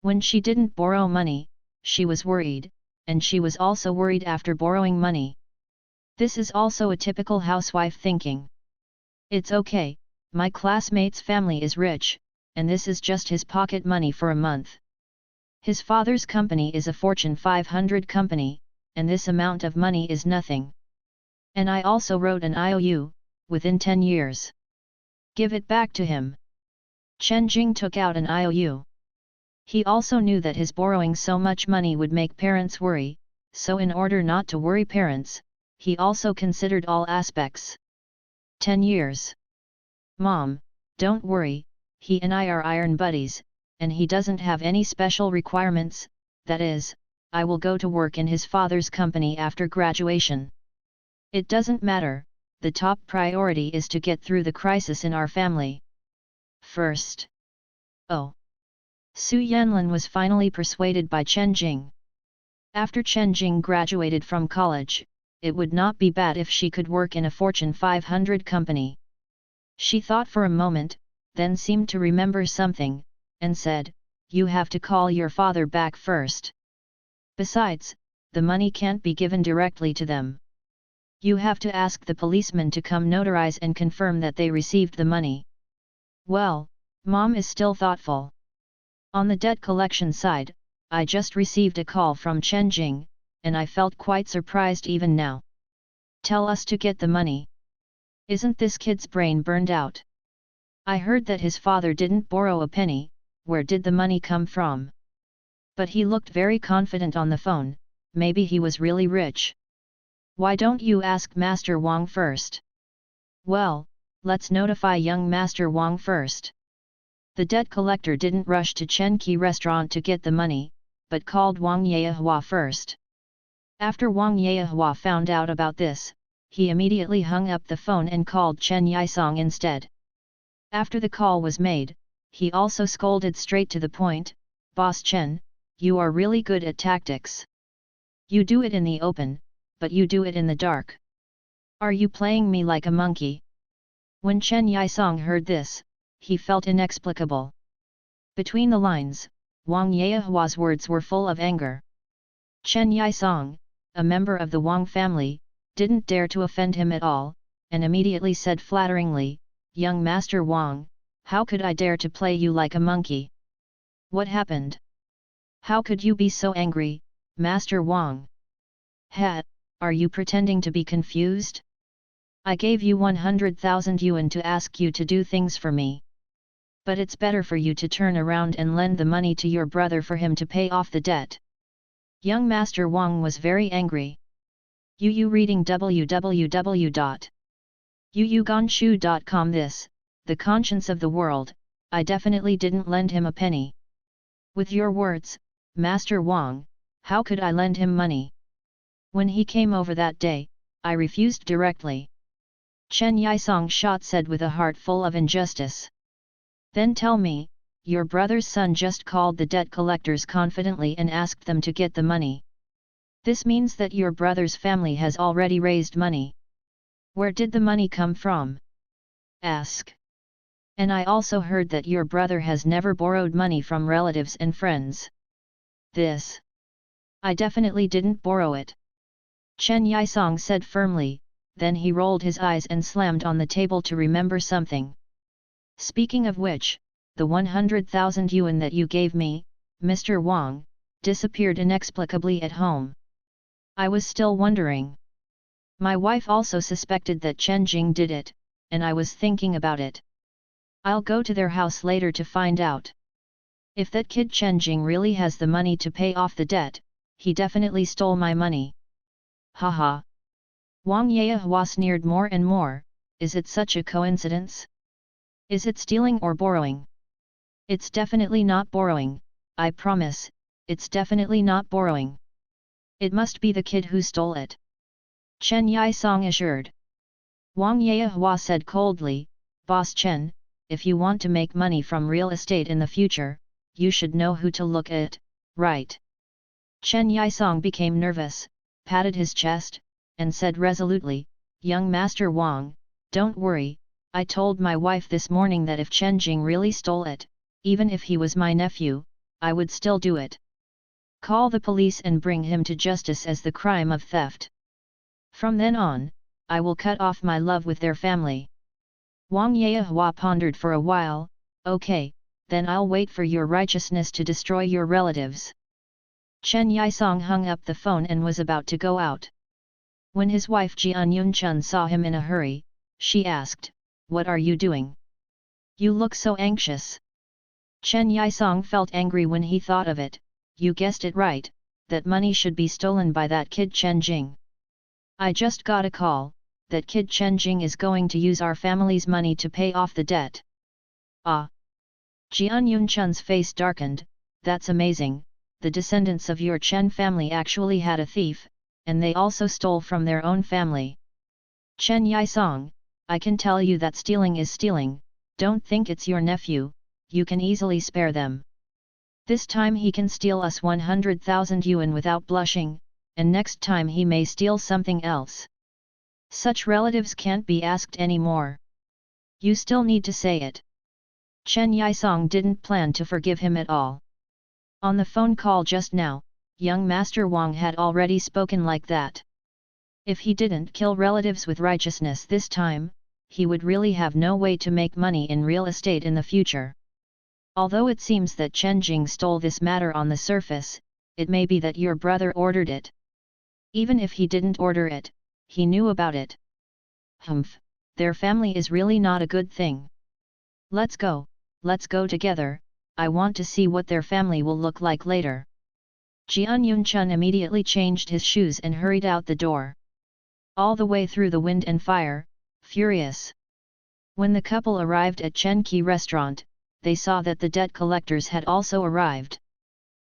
When she didn't borrow money, she was worried, and she was also worried after borrowing money. This is also a typical housewife thinking. It's okay, my classmate's family is rich, and this is just his pocket money for a month. His father's company is a Fortune 500 company, and this amount of money is nothing. And I also wrote an IOU, within 10 years. Give it back to him. Chen Jing took out an IOU. He also knew that his borrowing so much money would make parents worry, so in order not to worry parents, he also considered all aspects. 10 years. Mom, don't worry, he and I are iron buddies, and he doesn't have any special requirements, that is, I will go to work in his father's company after graduation. It doesn't matter, the top priority is to get through the crisis in our family. First. Oh. Su Yanlin was finally persuaded by Chen Jing. After Chen Jing graduated from college, it would not be bad if she could work in a Fortune 500 company. She thought for a moment, then seemed to remember something, and said, "You have to call your father back first. Besides, the money can't be given directly to them. You have to ask the policeman to come notarize and confirm that they received the money." "Well, Mom is still thoughtful. On the debt collection side, I just received a call from Chen Jing, and I felt quite surprised even now. Tell us to get the money. Isn't this kid's brain burned out? I heard that his father didn't borrow a penny, where did the money come from?" But he looked very confident on the phone, maybe he was really rich. "Why don't you ask Master Wang first?" "Well, let's notify young Master Wang first." The debt collector didn't rush to Chen Qi restaurant to get the money, but called Wang Yehua first. After Wang Yehua found out about this, he immediately hung up the phone and called Chen Yisong instead. After the call was made, he also scolded straight to the point, "Boss Chen, you are really good at tactics. You do it in the open, but you do it in the dark. Are you playing me like a monkey?" When Chen Yisong heard this, he felt inexplicable. Between the lines, Wang Yehua's words were full of anger. Chen Yisong, a member of the Wang family, didn't dare to offend him at all, and immediately said flatteringly, "Young Master Wang, how could I dare to play you like a monkey? What happened? How could you be so angry, Master Wang? Are you pretending to be confused? I gave you 100,000 yuan to ask you to do things for me. But it's better for you to turn around and lend the money to your brother for him to pay off the debt." Young Master Wang was very angry. Yu reading www.yuyuganshu.com. This, the conscience of the world, I definitely didn't lend him a penny. With your words, Master Wang, how could I lend him money? When he came over that day, I refused directly. Chen Yisong Shot said with a heart full of injustice. Then tell me, your brother's son just called the debt collectors confidently and asked them to get the money. This means that your brother's family has already raised money. Where did the money come from? Ask. And I also heard that your brother has never borrowed money from relatives and friends. This. I definitely didn't borrow it. Chen Yisong said firmly, then he rolled his eyes and slammed on the table to remember something. Speaking of which, the 100,000 yuan that you gave me, Mr. Wang, disappeared inexplicably at home. I was still wondering. My wife also suspected that Chen Jing did it, and I was thinking about it. I'll go to their house later to find out. If that kid Chen Jing really has the money to pay off the debt, he definitely stole my money. Haha. Wang Yehua sneered more and more, is it such a coincidence? Is it stealing or borrowing? It's definitely not borrowing, I promise, it's definitely not borrowing. It must be the kid who stole it. Chen Yisong assured. Wang Yehua said coldly, Boss Chen, if you want to make money from real estate in the future, you should know who to look at, right? Chen Yisong became nervous, patted his chest, and said resolutely, Young Master Wang, don't worry, I told my wife this morning that if Chen Jing really stole it, even if he was my nephew, I would still do it. Call the police and bring him to justice as the crime of theft. From then on, I will cut off my love with their family. Wang Yehua pondered for a while, okay, then I'll wait for your righteousness to destroy your relatives. Chen Yisong hung up the phone and was about to go out. When his wife Jian Yunchun saw him in a hurry, she asked, What are you doing? You look so anxious. Chen Yisong felt angry when he thought of it, you guessed it right, that money should be stolen by that kid Chen Jing. I just got a call, that kid Chen Jing is going to use our family's money to pay off the debt. Ah! Jian Yunchun's face darkened, that's amazing, the descendants of your Chen family actually had a thief, and they also stole from their own family. Chen Yisong, I can tell you that stealing is stealing, don't think it's your nephew, you can easily spare them. This time he can steal us 100,000 yuan without blushing, and next time he may steal something else. Such relatives can't be asked anymore. You still need to say it. Chen Yisong didn't plan to forgive him at all. On the phone call just now, young Master Wang had already spoken like that. If he didn't kill relatives with righteousness this time, he would really have no way to make money in real estate in the future. Although it seems that Chen Jing stole this matter on the surface, it may be that your brother ordered it. Even if he didn't order it, he knew about it. Humph, their family is really not a good thing. Let's go together, I want to see what their family will look like later. Jian Yunchun immediately changed his shoes and hurried out the door. All the way through the wind and fire, furious. When the couple arrived at Chen Qi restaurant, they saw that the debt collectors had also arrived.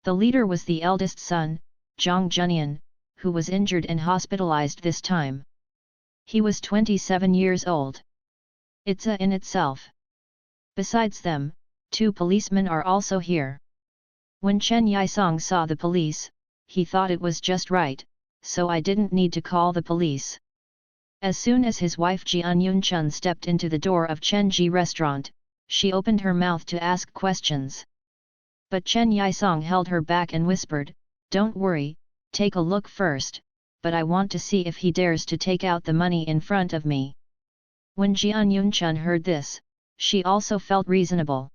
The leader was the eldest son, Zhang Junian, who was injured and hospitalized this time. He was 27 years old. It's a in itself. Besides them, 2 policemen are also here. When Chen Yisong saw the police, he thought it was just right, so I didn't need to call the police. As soon as his wife Jian Yunchun stepped into the door of Chen Ji restaurant, she opened her mouth to ask questions. But Chen Yisong held her back and whispered, "Don't worry, take a look first, but I want to see if he dares to take out the money in front of me." When Jian Yunchun heard this, she also felt reasonable.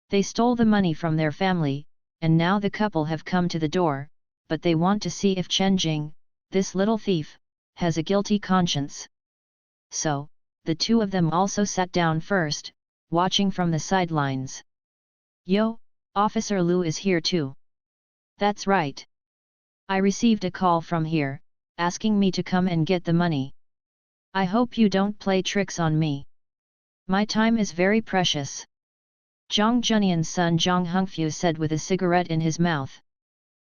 They stole the money from their family, and now the couple have come to the door, but they want to see if Chen Jing, this little thief, has a guilty conscience. So, the 2 of them also sat down first, watching from the sidelines. "Yo, Officer Lu is here too." "That's right. I received a call from here, asking me to come and get the money. I hope you don't play tricks on me. My time is very precious." Zhang Junian's son Zhang Hongfu said with a cigarette in his mouth.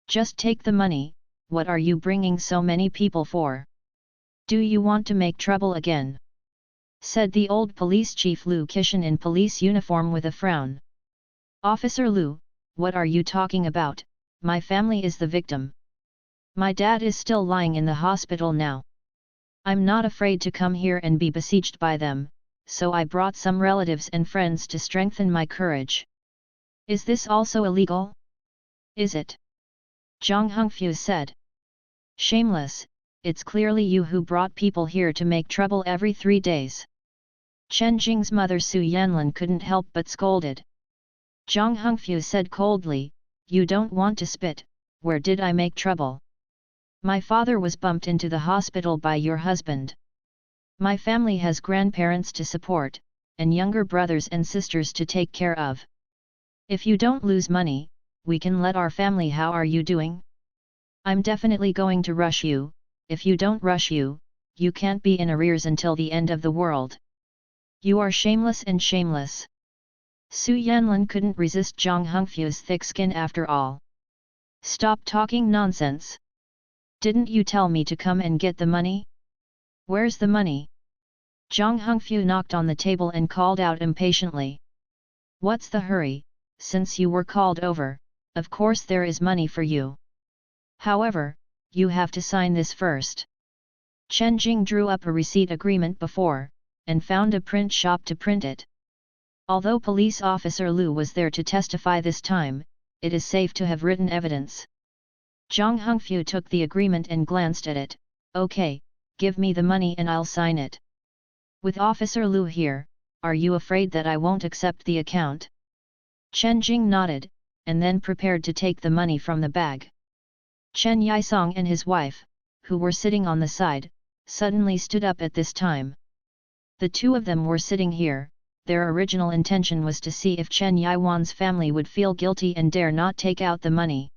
"Just take the money, what are you bringing so many people for? Do you want to make trouble again?" said the old police chief Lu Qishan in police uniform with a frown. "Officer Lu, what are you talking about? My family is the victim. My dad is still lying in the hospital now. I'm not afraid to come here and be besieged by them, so I brought some relatives and friends to strengthen my courage. Is this also illegal? Is it?" Zhang Hongfu said. "Shameless, it's clearly you who brought people here to make trouble every 3 days." Chen Jing's mother Su Yanlin couldn't help but scolded. Zhang Hongfu said coldly, "You don't want to spit, where did I make trouble? My father was bumped into the hospital by your husband. My family has grandparents to support, and younger brothers and sisters to take care of. If you don't lose money, we can let our family. How are you doing? I'm definitely going to rush you, if you don't rush you can't be in arrears until the end of the world. You are shameless and shameless." Su Yanlin couldn't resist Zhang Hongfu's thick skin after all. "Stop talking nonsense. Didn't you tell me to come and get the money? Where's the money?" Zhang Hongfu knocked on the table and called out impatiently. "What's the hurry? Since you were called over, of course there is money for you. However, you have to sign this first." Chen Jing drew up a receipt agreement before, and found a print shop to print it. Although police officer Lu was there to testify this time, it is safe to have written evidence. Zhang Hongfu took the agreement and glanced at it. "Okay, give me the money and I'll sign it. With Officer Lu here, are you afraid that I won't accept the account?" Chen Jing nodded, and then prepared to take the money from the bag. Chen Yisong and his wife, who were sitting on the side, suddenly stood up at this time. The 2 of them were sitting here, their original intention was to see if Chen Yiwan's family would feel guilty and dare not take out the money.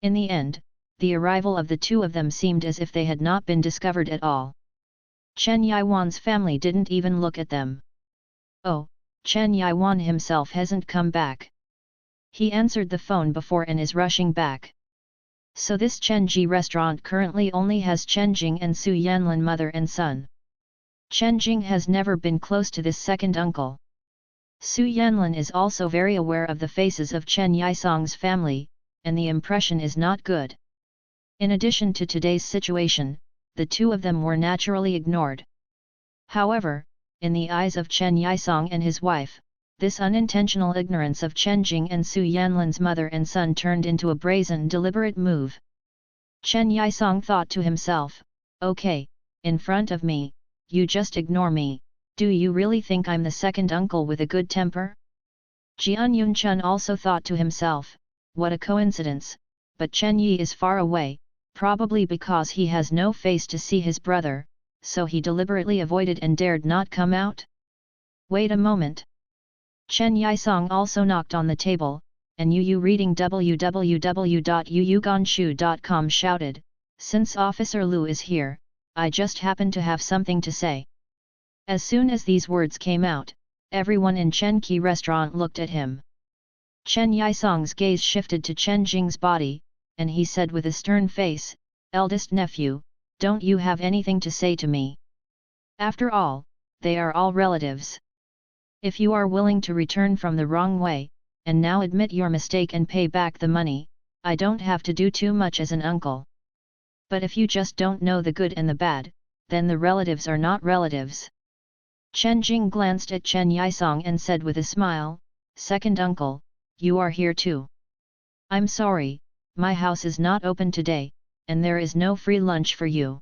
In the end, the arrival of the 2 of them seemed as if they had not been discovered at all. Chen Yiwan's family didn't even look at them. "Oh, Chen Yiwan himself hasn't come back. He answered the phone before and is rushing back. So this Chen Ji restaurant currently only has Chen Jing and Su Yanlin mother and son. Chen Jing has never been close to this second uncle. Su Yanlin is also very aware of the faces of Chen Yisong's family, and the impression is not good. In addition to today's situation, the two of them were naturally ignored. However, in the eyes of Chen Yisong and his wife, this unintentional ignorance of Chen Jing and Su Yanlan's mother and son turned into a brazen deliberate move. Chen Yisong thought to himself, okay, in front of me, you just ignore me, do you really think I'm the second uncle with a good temper? Jian Yunchun also thought to himself, what a coincidence, but Chen Yi is far away, probably because he has no face to see his brother, so he deliberately avoided and dared not come out? Wait a moment. Chen Yisong also knocked on the table, and Yu reading www.yuyuganshu.com shouted, since Officer Lu is here, I just happen to have something to say. As soon as these words came out, everyone in Chen Qi restaurant looked at him. Chen Yisong's gaze shifted to Chen Jing's body, and he said with a stern face, eldest nephew, don't you have anything to say to me? After all, they are all relatives. If you are willing to return from the wrong way, and now admit your mistake and pay back the money, I don't have to do too much as an uncle. But if you just don't know the good and the bad, then the relatives are not relatives. Chen Jing glanced at Chen Yisong and said with a smile, second uncle, you are here too. I'm sorry, my house is not open today, and there is no free lunch for you.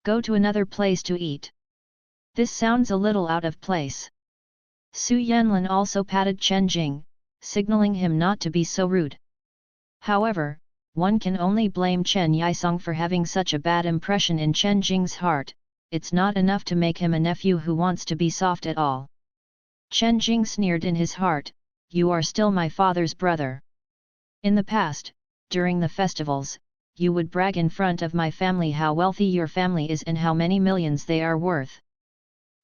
Go to another place to eat. This sounds a little out of place. Su Yanlan also patted Chen Jing, signaling him not to be so rude. However, one can only blame Chen Yisong for having such a bad impression in Chen Jing's heart. It's not enough to make him a nephew who wants to be soft at all. Chen Jing sneered in his heart, you are still my father's brother. In the past, during the festivals, you would brag in front of my family how wealthy your family is and how many millions they are worth.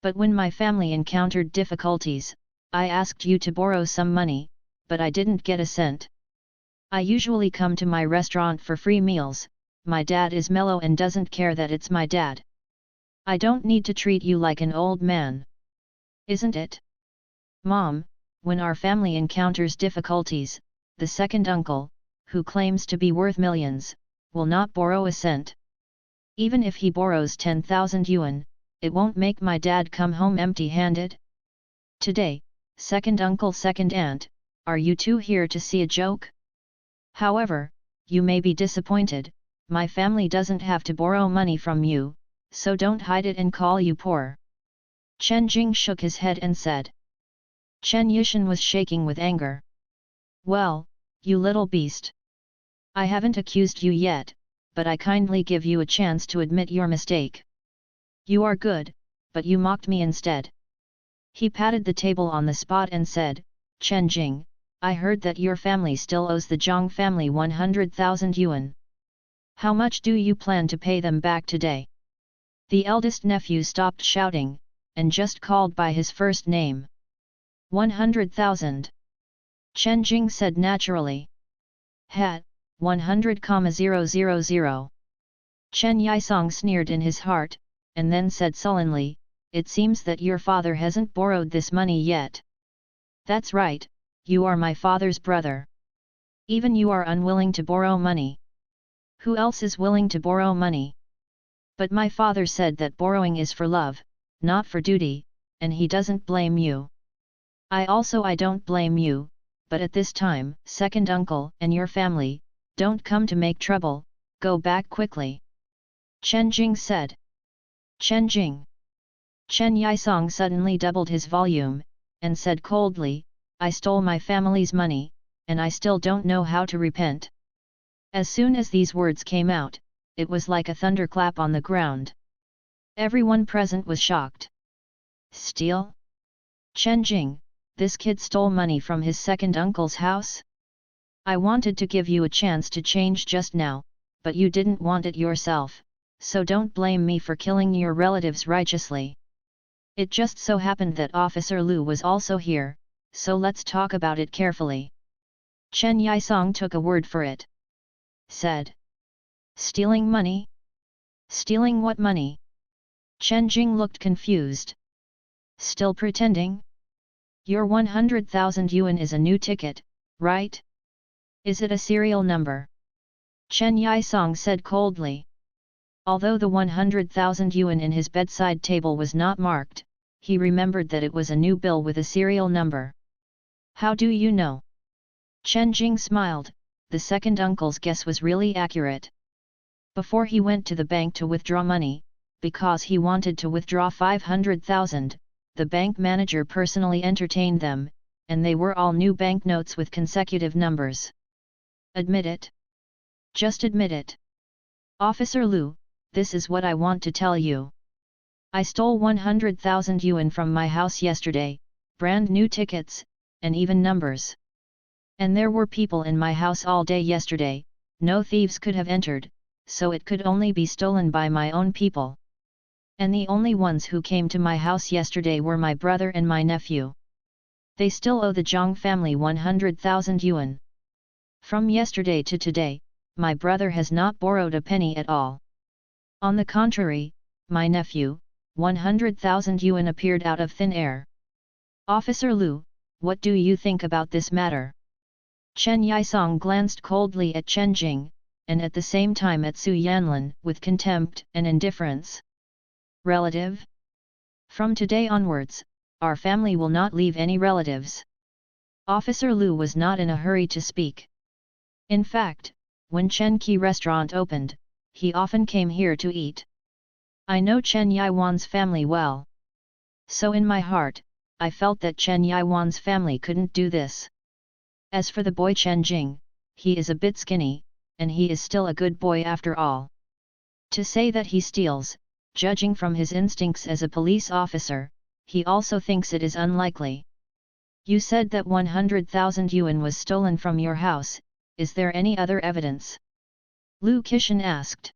But when my family encountered difficulties, I asked you to borrow some money, but I didn't get a cent. I usually come to my restaurant for free meals, my dad is mellow and doesn't care that it's my dad. I don't need to treat you like an old man. Isn't it? Mom, when our family encounters difficulties, the second uncle, who claims to be worth millions, will not borrow a cent. Even if he borrows 10,000 yuan, it won't make my dad come home empty-handed. Today, second uncle, second aunt, are you two here to see a joke? However, you may be disappointed, my family doesn't have to borrow money from you, so don't hide it and call you poor. Chen Jing shook his head and said. Chen Yushan was shaking with anger. Well, you little beast. I haven't accused you yet, but I kindly give you a chance to admit your mistake. You are good, but you mocked me instead. He patted the table on the spot and said, Chen Jing, I heard that your family still owes the Zhang family 100,000 yuan. How much do you plan to pay them back today? The eldest nephew stopped shouting, and just called by his first name. 100,000. Chen Jing said naturally. 100,000. Chen Yisong sneered in his heart, and then said sullenly, it seems that your father hasn't borrowed this money yet. That's right, you are my father's brother. Even you are unwilling to borrow money. Who else is willing to borrow money? But my father said that borrowing is for love, not for duty, and he doesn't blame you. I don't blame you, but at this time, second uncle and your family, don't come to make trouble, go back quickly. Chen Jing said. Chen Jing. Chen Yisong suddenly doubled his volume, and said coldly, I stole my family's money, and I still don't know how to repent. As soon as these words came out, it was like a thunderclap on the ground. Everyone present was shocked. Steal? Chen Jing, this kid stole money from his second uncle's house? I wanted to give you a chance to change just now, but you didn't want it yourself, so don't blame me for killing your relatives righteously. It just so happened that Officer Lu was also here, so let's talk about it carefully. Chen Yisong took a word for it. Said. Stealing money? Stealing what money? Chen Jing looked confused. Still pretending? Your 100,000 yuan is a new ticket, right? Is it a serial number? Chen Yisong said coldly. Although the 100,000 yuan in his bedside table was not marked, he remembered that it was a new bill with a serial number. How do you know? Chen Jing smiled. The second uncle's guess was really accurate. Before he went to the bank to withdraw money, because he wanted to withdraw 500,000, the bank manager personally entertained them, and they were all new banknotes with consecutive numbers. Admit it. Just admit it. Officer Lu, this is what I want to tell you. I stole 100,000 yuan from my house yesterday, brand new tickets, and even numbers. And there were people in my house all day yesterday, no thieves could have entered, so it could only be stolen by my own people. And the only ones who came to my house yesterday were my brother and my nephew. They still owe the Zhang family 100,000 yuan. From yesterday to today, my brother has not borrowed a penny at all. On the contrary, my nephew, 100,000 yuan appeared out of thin air. Officer Lu, what do you think about this matter? Chen Yisong glanced coldly at Chen Jing, and at the same time at Su Yanlin with contempt and indifference. Relative? From today onwards, our family will not leave any relatives. Officer Lu was not in a hurry to speak. In fact, when Chen Qi restaurant opened, he often came here to eat. I know Chen Yiwan's family well. So in my heart, I felt that Chen Yiwan's family couldn't do this. As for the boy Chen Jing, he is a bit skinny, and he is still a good boy after all. To say that he steals, judging from his instincts as a police officer, he also thinks it is unlikely. You said that 100,000 yuan was stolen from your house, is there any other evidence? Lu Qishan asked.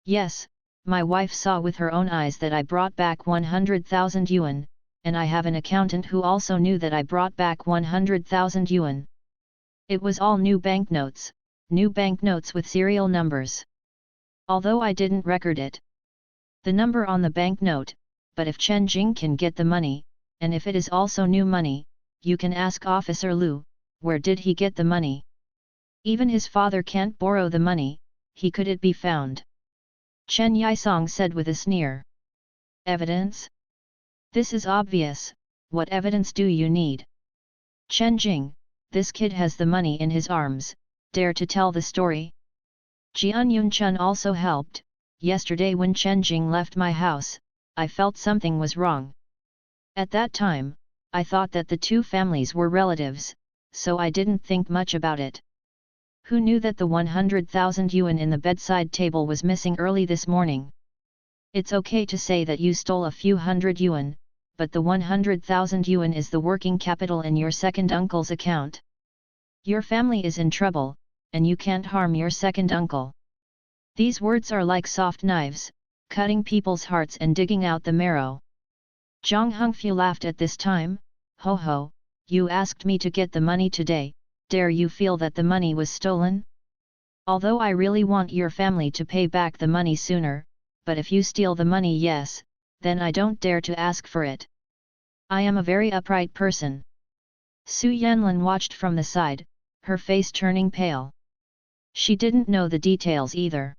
Yes, my wife saw with her own eyes that I brought back 100,000 yuan, and I have an accountant who also knew that I brought back 100,000 yuan. It was all new banknotes with serial numbers. Although I didn't record it. The number on the banknote, but if Chen Jing can get the money, and if it is also new money, you can ask Officer Lu, where did he get the money? Even his father can't borrow the money, could it be found? Chen Yisong said with a sneer. Evidence? This is obvious, what evidence do you need? Chen Jing, this kid has the money in his arms, dare to tell the story? Jian Yunchun also helped. Yesterday when Chen Jing left my house, I felt something was wrong. At that time, I thought that the two families were relatives, so I didn't think much about it. Who knew that the 100,000 yuan in the bedside table was missing early this morning? It's okay to say that you stole a few hundred yuan, but the 100,000 yuan is the working capital in your second uncle's account. Your family is in trouble, and you can't harm your second uncle. These words are like soft knives, cutting people's hearts and digging out the marrow. Zhang Hongfu laughed at this time. Ho ho, you asked me to get the money today, dare you feel that the money was stolen? Although I really want your family to pay back the money sooner, but if you steal the money, yes, then I don't dare to ask for it. I am a very upright person. Su Yanlin watched from the side, her face turning pale. She didn't know the details either.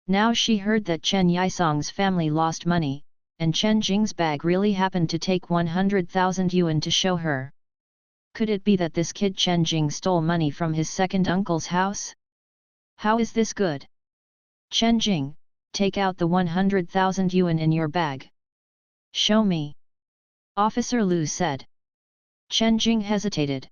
Now she heard that Chen Yisong's family lost money, and Chen Jing's bag really happened to take 100,000 yuan to show her. Could it be that this kid Chen Jing stole money from his second uncle's house? How is this good? Chen Jing, take out the 100,000 yuan in your bag. Show me. Officer Lu said. Chen Jing hesitated.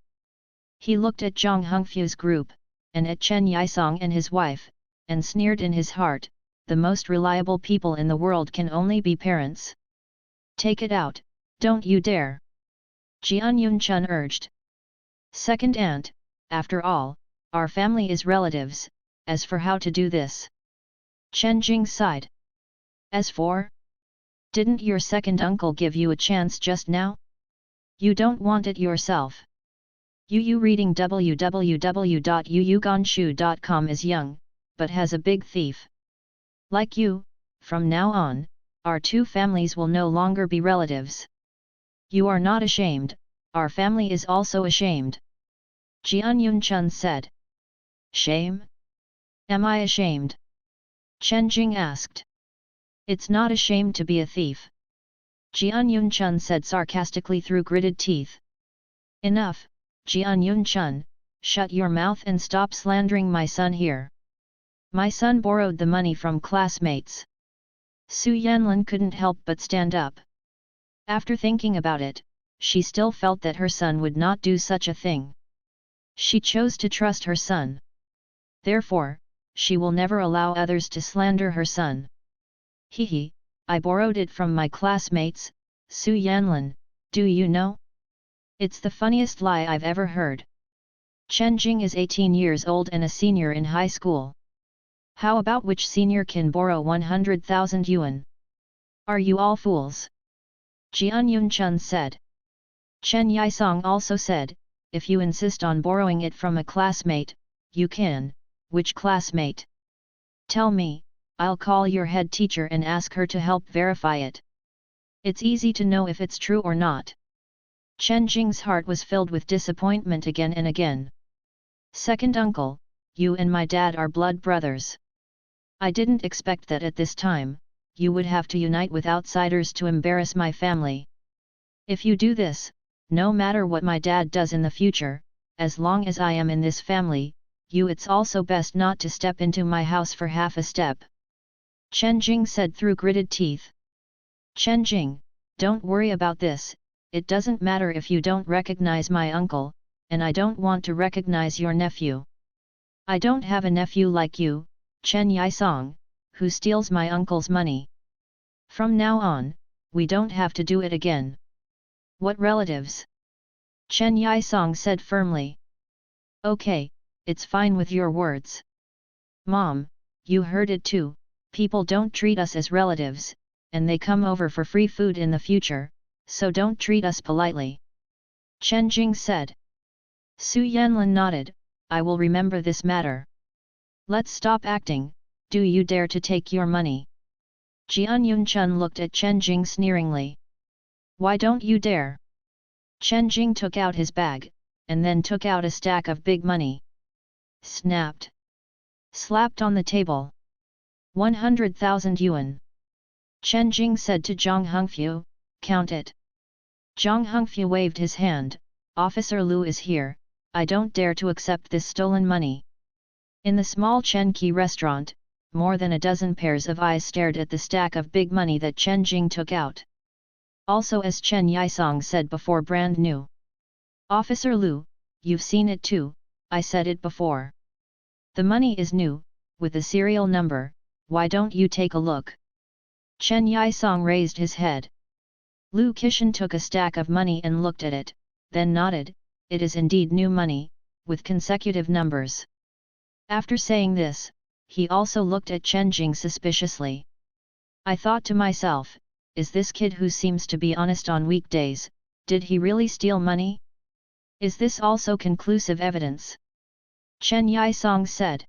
He looked at Zhang Hongfu's group, and at Chen Yisong and his wife, and sneered in his heart, the most reliable people in the world can only be parents. Take it out, don't you dare. Jian Yunchun urged. Second aunt, after all, our family is relatives, as for how to do this. Chen Jing sighed. As for? Didn't your second uncle give you a chance just now? You don't want it yourself. Yu reading www.yuyuganshu.com is young, but has a big thief. Like you, from now on, our two families will no longer be relatives. You are not ashamed, our family is also ashamed. Jian Yunchun said. Shame? Am I ashamed? Chen Jing asked. It's not a shame to be a thief. Jian Yunchun said sarcastically through gritted teeth. Enough, Jian Yunchun, shut your mouth and stop slandering my son here. My son borrowed the money from classmates. Su Yanlin couldn't help but stand up. After thinking about it, she still felt that her son would not do such a thing. She chose to trust her son. Therefore, she will never allow others to slander her son. Hehe, I borrowed it from my classmates, Su Yanlin, do you know? It's the funniest lie I've ever heard. Chen Jing is 18 years old and a senior in high school. How about which senior can borrow 100,000 yuan? Are you all fools? Jian Yunchun said. Chen Yisong also said, if you insist on borrowing it from a classmate, you can. Which classmate? Tell me, I'll call your head teacher and ask her to help verify it. It's easy to know if it's true or not. Chen Jing's heart was filled with disappointment again and again. Second uncle, you and my dad are blood brothers. I didn't expect that at this time, you would have to unite with outsiders to embarrass my family. If you do this, no matter what my dad does in the future, as long as I am in this family, it's also best not to step into my house for half a step. Chen Jing said through gritted teeth. Chen Jing, don't worry about this, it doesn't matter if you don't recognize my uncle, and I don't want to recognize your nephew. I don't have a nephew like you, Chen Yisong, who steals my uncle's money. From now on, we don't have to do it again. What relatives? Chen Yisong said firmly. Okay, it's fine with your words. Mom, you heard it too, people don't treat us as relatives, and they come over for free food in the future, so don't treat us politely. Chen Jing said. Su Yanlin nodded, I will remember this matter. Let's stop acting, do you dare to take your money? Jian Yunchun looked at Chen Jing sneeringly. Why don't you dare? Chen Jing took out his bag, and then took out a stack of big money. Snapped. Slapped on the table. 100,000 yuan. Chen Jing said to Zhang Hengfu, count it. Zhang Hengfu waved his hand, Officer Lu is here, I don't dare to accept this stolen money. In the small Chen Qi restaurant, more than a dozen pairs of eyes stared at the stack of big money that Chen Jing took out. Also, as Chen Yisong said before, brand new. Officer Lu, you've seen it too, I said it before. The money is new, with the serial number, why don't you take a look? Chen Yisong raised his head. Lu Qishan took a stack of money and looked at it, then nodded, it is indeed new money, with consecutive numbers. After saying this, he also looked at Chen Jing suspiciously. I thought to myself, is this kid who seems to be honest on weekdays, did he really steal money? Is this also conclusive evidence? Chen Yisong said.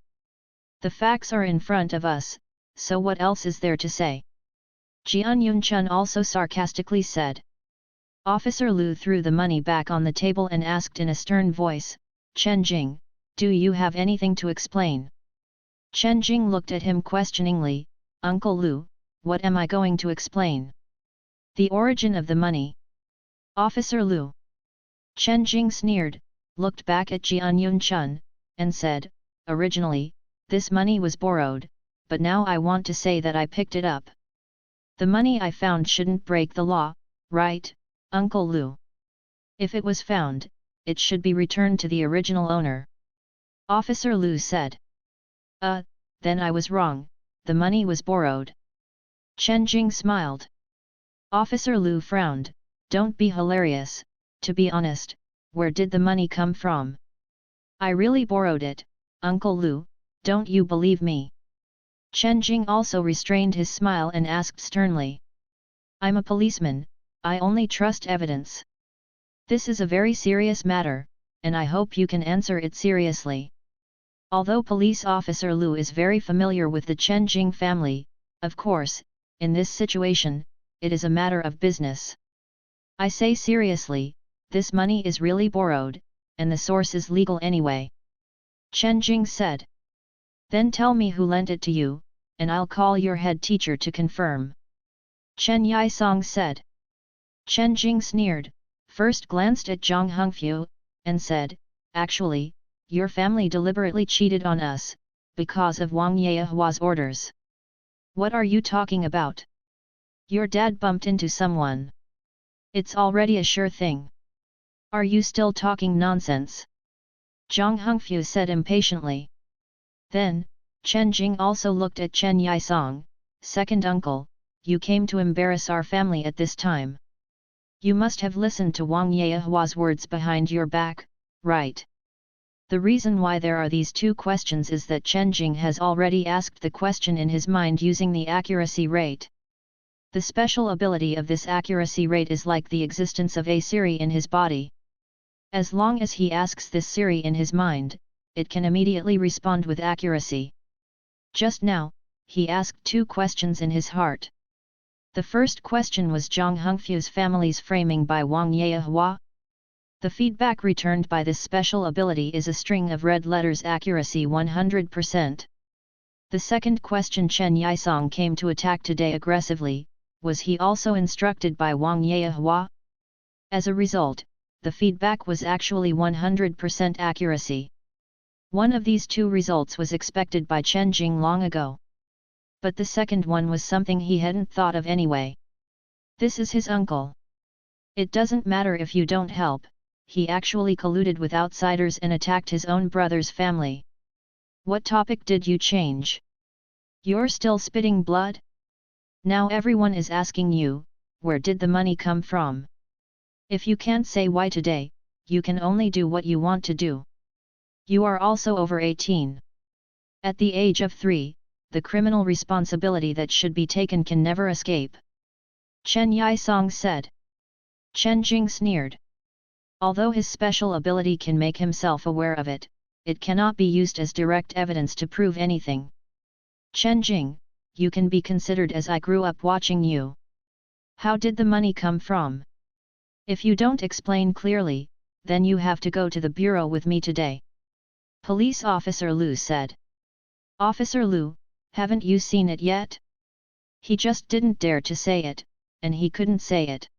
The facts are in front of us, so what else is there to say? Jian Yunchun also sarcastically said. Officer Lu threw the money back on the table and asked in a stern voice, Chen Jing, do you have anything to explain? Chen Jing looked at him questioningly, Uncle Lu, what am I going to explain? The origin of the money. Officer Lu. Chen Jing sneered, looked back at Jian Yunchun, and said, originally, this money was borrowed, but now I want to say that I picked it up. The money I found shouldn't break the law, right, Uncle Lu? If it was found, it should be returned to the original owner. Officer Lu said. Then I was wrong, the money was borrowed. Chen Jing smiled. Officer Lu frowned, don't be hilarious, to be honest, where did the money come from? I really borrowed it, Uncle Lu, don't you believe me? Chen Jing also restrained his smile and asked sternly. I'm a policeman, I only trust evidence. This is a very serious matter, and I hope you can answer it seriously. Although Police Officer Lu is very familiar with the Chen Jing family, of course, in this situation, it is a matter of business. I say seriously, this money is really borrowed, and the source is legal anyway. Chen Jing said. Then tell me who lent it to you, and I'll call your head teacher to confirm. Chen Yisong said. Chen Jing sneered, first glanced at Zhang Hongfu, and said, actually, your family deliberately cheated on us, because of Wang Yehua's orders. What are you talking about? Your dad bumped into someone. It's already a sure thing. Are you still talking nonsense? Zhang Hongfu said impatiently. Then, Chen Jing also looked at Chen Yisong, second uncle, you came to embarrass our family at this time. You must have listened to Wang Yehua's words behind your back, right? The reason why there are these two questions is that Chen Jing has already asked the question in his mind using the accuracy rate. The special ability of this accuracy rate is like the existence of a Siri in his body. As long as he asks this Siri in his mind, it can immediately respond with accuracy. Just now, he asked two questions in his heart. The first question was Zhang Hongfu's family's framing by Wang Yehua. The feedback returned by this special ability is a string of red letters accuracy 100%. The second question Chen Yisong came to attack today aggressively, was he also instructed by Wang Yehua? As a result, the feedback was actually 100% accuracy. One of these two results was expected by Chen Jing long ago. But the second one was something he hadn't thought of anyway. This is his uncle. It doesn't matter if you don't help, he actually colluded with outsiders and attacked his own brother's family. What topic did you change? You're still spitting blood? Now everyone is asking you, where did the money come from? If you can't say why today, you can only do what you want to do. You are also over 18. At the age of 3, the criminal responsibility that should be taken can never escape. Chen Yisong said. Chen Jing sneered. Although his special ability can make himself aware of it, it cannot be used as direct evidence to prove anything. Chen Jing, you can be considered as I grew up watching you. How did the money come from? If you don't explain clearly, then you have to go to the bureau with me today. Police Officer Lu said. Officer Lu, haven't you seen it yet? He just didn't dare to say it, and he couldn't say it.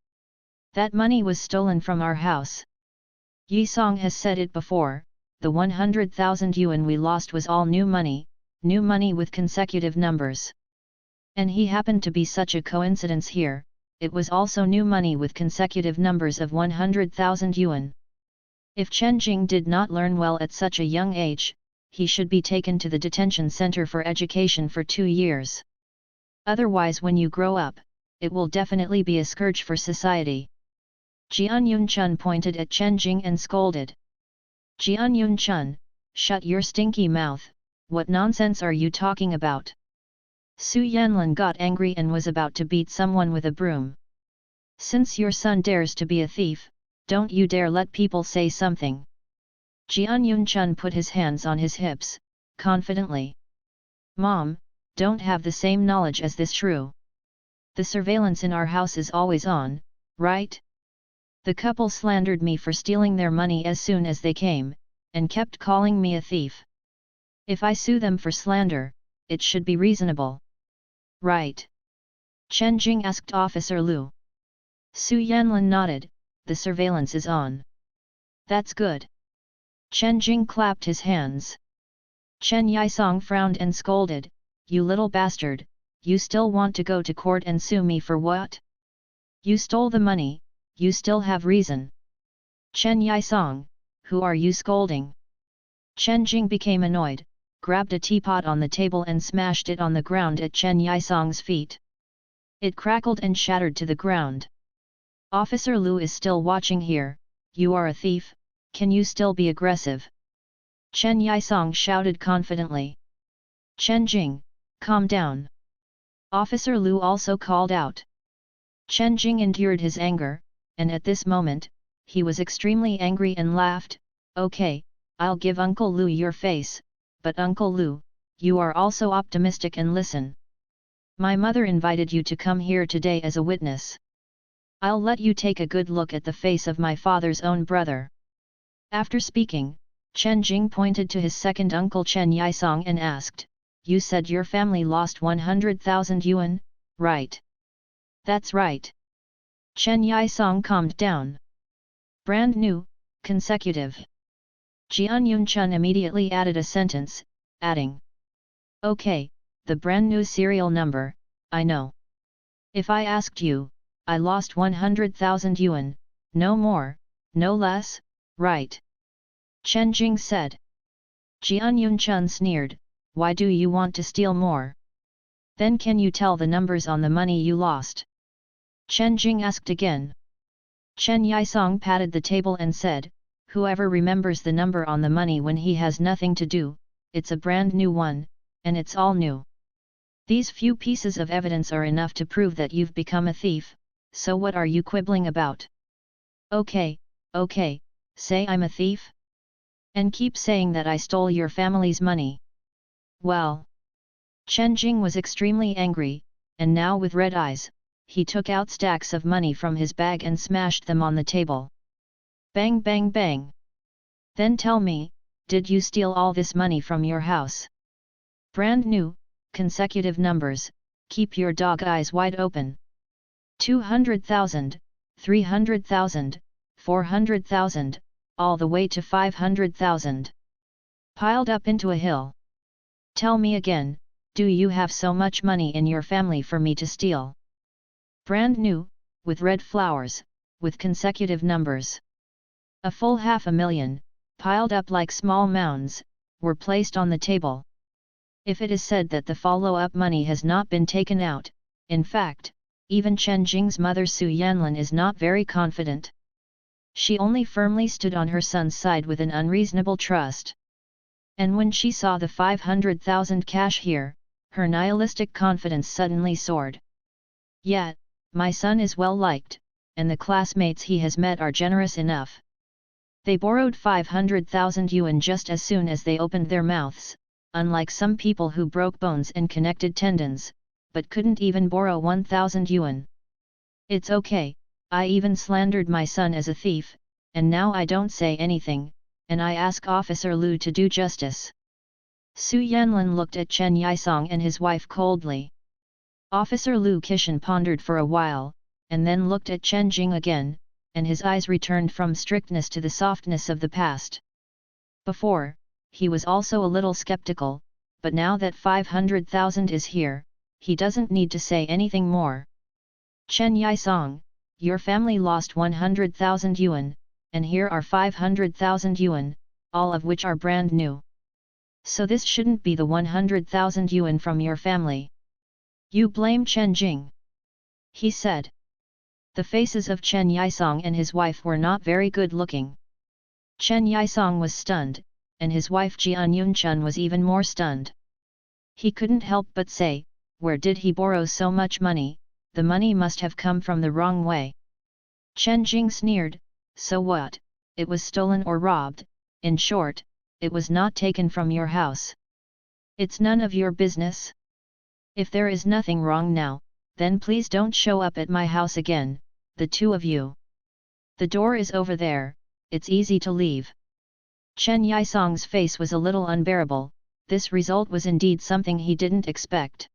That money was stolen from our house. Yi Song has said it before, the 100,000 yuan we lost was all new money with consecutive numbers. And he happened to be such a coincidence here, it was also new money with consecutive numbers of 100,000 yuan. If Chen Jing did not learn well at such a young age, he should be taken to the detention center for education for 2 years. Otherwise when you grow up, it will definitely be a scourge for society. Jian Yunchun pointed at Chen Jing and scolded. Jian Yunchun, shut your stinky mouth, what nonsense are you talking about? Su Yanlin got angry and was about to beat someone with a broom. Since your son dares to be a thief, don't you dare let people say something. Jian Yunchun put his hands on his hips, confidently. Mom, don't have the same knowledge as this shrew. The surveillance in our house is always on, right? The couple slandered me for stealing their money as soon as they came, and kept calling me a thief. If I sue them for slander, it should be reasonable. Right? Chen Jing asked Officer Lu. Su Yanlin nodded, the surveillance is on. That's good. Chen Jing clapped his hands. Chen Yisong frowned and scolded, you little bastard, you still want to go to court and sue me for what? You stole the money, you still have reason. Chen Yisong, who are you scolding? Chen Jing became annoyed, grabbed a teapot on the table and smashed it on the ground at Chen Yisong's feet. It crackled and shattered to the ground. Officer Lu is still watching here, you are a thief, can you still be aggressive? Chen Yisong shouted confidently. Chen Jing, calm down. Officer Lu also called out. Chen Jing endured his anger, and at this moment, he was extremely angry and laughed, okay, I'll give Uncle Lu your face, but Uncle Lu, you are also optimistic and listen. My mother invited you to come here today as a witness. I'll let you take a good look at the face of my father's own brother. After speaking, Chen Jing pointed to his second uncle Chen Yisong and asked, "You said your family lost 100,000 yuan, right?" "That's right." Chen Yisong calmed down. "Brand new, consecutive." Jian Yunchun immediately added a sentence, adding, "Okay, the brand new serial number, I know. If I asked you, I lost 100,000 yuan, no more, no less, right?" Chen Jing said. Jian Yunchun sneered, "Why do you want to steal more? Then can you tell the numbers on the money you lost?" Chen Jing asked again. Chen Yisong patted the table and said, "Whoever remembers the number on the money when he has nothing to do, it's a brand new one, and it's all new. These few pieces of evidence are enough to prove that you've become a thief, so what are you quibbling about? Okay, say I'm a thief? And keep saying that I stole your family's money." Well. Chen Jing was extremely angry, and now with red eyes, he took out stacks of money from his bag and smashed them on the table. Bang bang bang! "Then tell me, did you steal all this money from your house? Brand new, consecutive numbers, keep your dog eyes wide open. 200,000, 300,000, 400,000, all the way to 500,000. Piled up into a hill. Tell me again, do you have so much money in your family for me to steal? Brand new, with red flowers, with consecutive numbers. A full 500,000, piled up like small mounds, were placed on the table. If it is said that the follow-up money has not been taken out, in fact, even Chen Jing's mother Su Yanlin is not very confident. She only firmly stood on her son's side with an unreasonable trust. And when she saw the 500,000 cash here, her nihilistic confidence suddenly soared. Yet, my son is well liked, and the classmates he has met are generous enough. They borrowed 500,000 yuan just as soon as they opened their mouths, unlike some people who broke bones and connected tendons, but couldn't even borrow 1,000 yuan. It's okay, I even slandered my son as a thief, and now I don't say anything, and I ask Officer Lu to do justice." Su Yanlin looked at Chen Yisong and his wife coldly. Officer Lu Kishan pondered for a while, and then looked at Chen Jing again, and his eyes returned from strictness to the softness of the past. Before, he was also a little skeptical, but now that 500,000 is here, he doesn't need to say anything more. "Chen Yisong, your family lost 100,000 yuan, and here are 500,000 yuan, all of which are brand new. So this shouldn't be the 100,000 yuan from your family. You blame Chen Jing," he said. The faces of Chen Yisong and his wife were not very good looking. Chen Yisong was stunned, and his wife Jian Yunchun was even more stunned. He couldn't help but say, "Where did he borrow so much money? The money must have come from the wrong way." Chen Jing sneered, "So what, it was stolen or robbed, in short, it was not taken from your house. It's none of your business. If there is nothing wrong now, then please don't show up at my house again, the two of you. The door is over there, it's easy to leave." Chen Yisong's face was a little unbearable. This result was indeed something he didn't expect.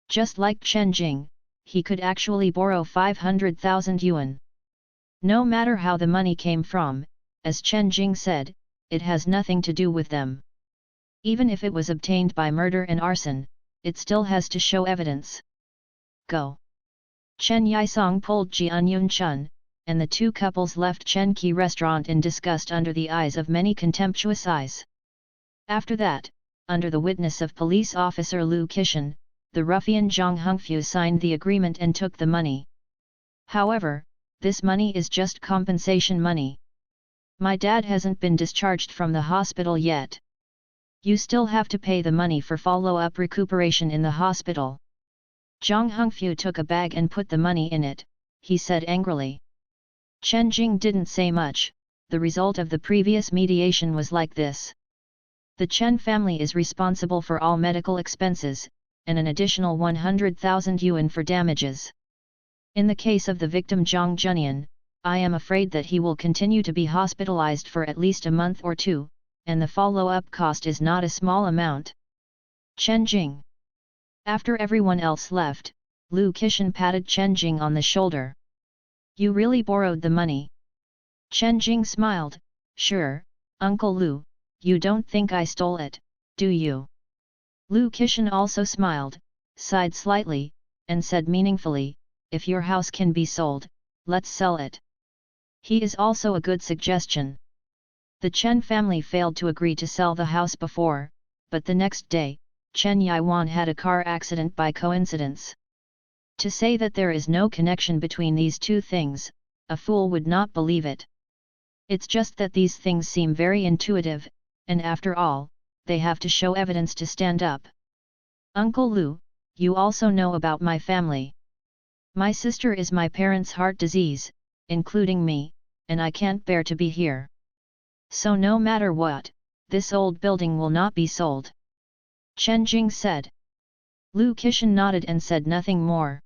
Just like Chen Jing, he could actually borrow 500,000 yuan. No matter how the money came from, as Chen Jing said, it has nothing to do with them. Even if it was obtained by murder and arson, it still has to show evidence. Go. Chen Yisong pulled Jian Yunchun, and the two couples left Chen Qi restaurant in disgust under the eyes of many contemptuous eyes. After that, under the witness of police officer Lu Kishan, the ruffian Zhang Hongfu signed the agreement and took the money. However, this money is just compensation money. My dad hasn't been discharged from the hospital yet. You still have to pay the money for follow-up recuperation in the hospital. Zhang Hongfu took a bag and put the money in it, he said angrily. Chen Jing didn't say much. The result of the previous mediation was like this. The Chen family is responsible for all medical expenses, and an additional 100,000 yuan for damages. In the case of the victim Zhang Zhenian, I am afraid that he will continue to be hospitalized for at least a month or two, and the follow-up cost is not a small amount. Chen Jing. After everyone else left, Lu Qishan patted Chen Jing on the shoulder. You really borrowed the money. Chen Jing smiled, sure, Uncle Lu, you don't think I stole it, do you? Lu Qishan also smiled, sighed slightly, and said meaningfully, if your house can be sold, let's sell it. He is also a good suggestion. The Chen family failed to agree to sell the house before, but the next day, Chen Yiwan had a car accident by coincidence. To say that there is no connection between these two things, a fool would not believe it. It's just that these things seem very intuitive, and after all, they have to show evidence to stand up. Uncle Lu, you also know about my family. My sister is my parents' heart disease, including me, and I can't bear to be here. So no matter what, this old building will not be sold. Chen Jing said. Lu Qishan nodded and said nothing more.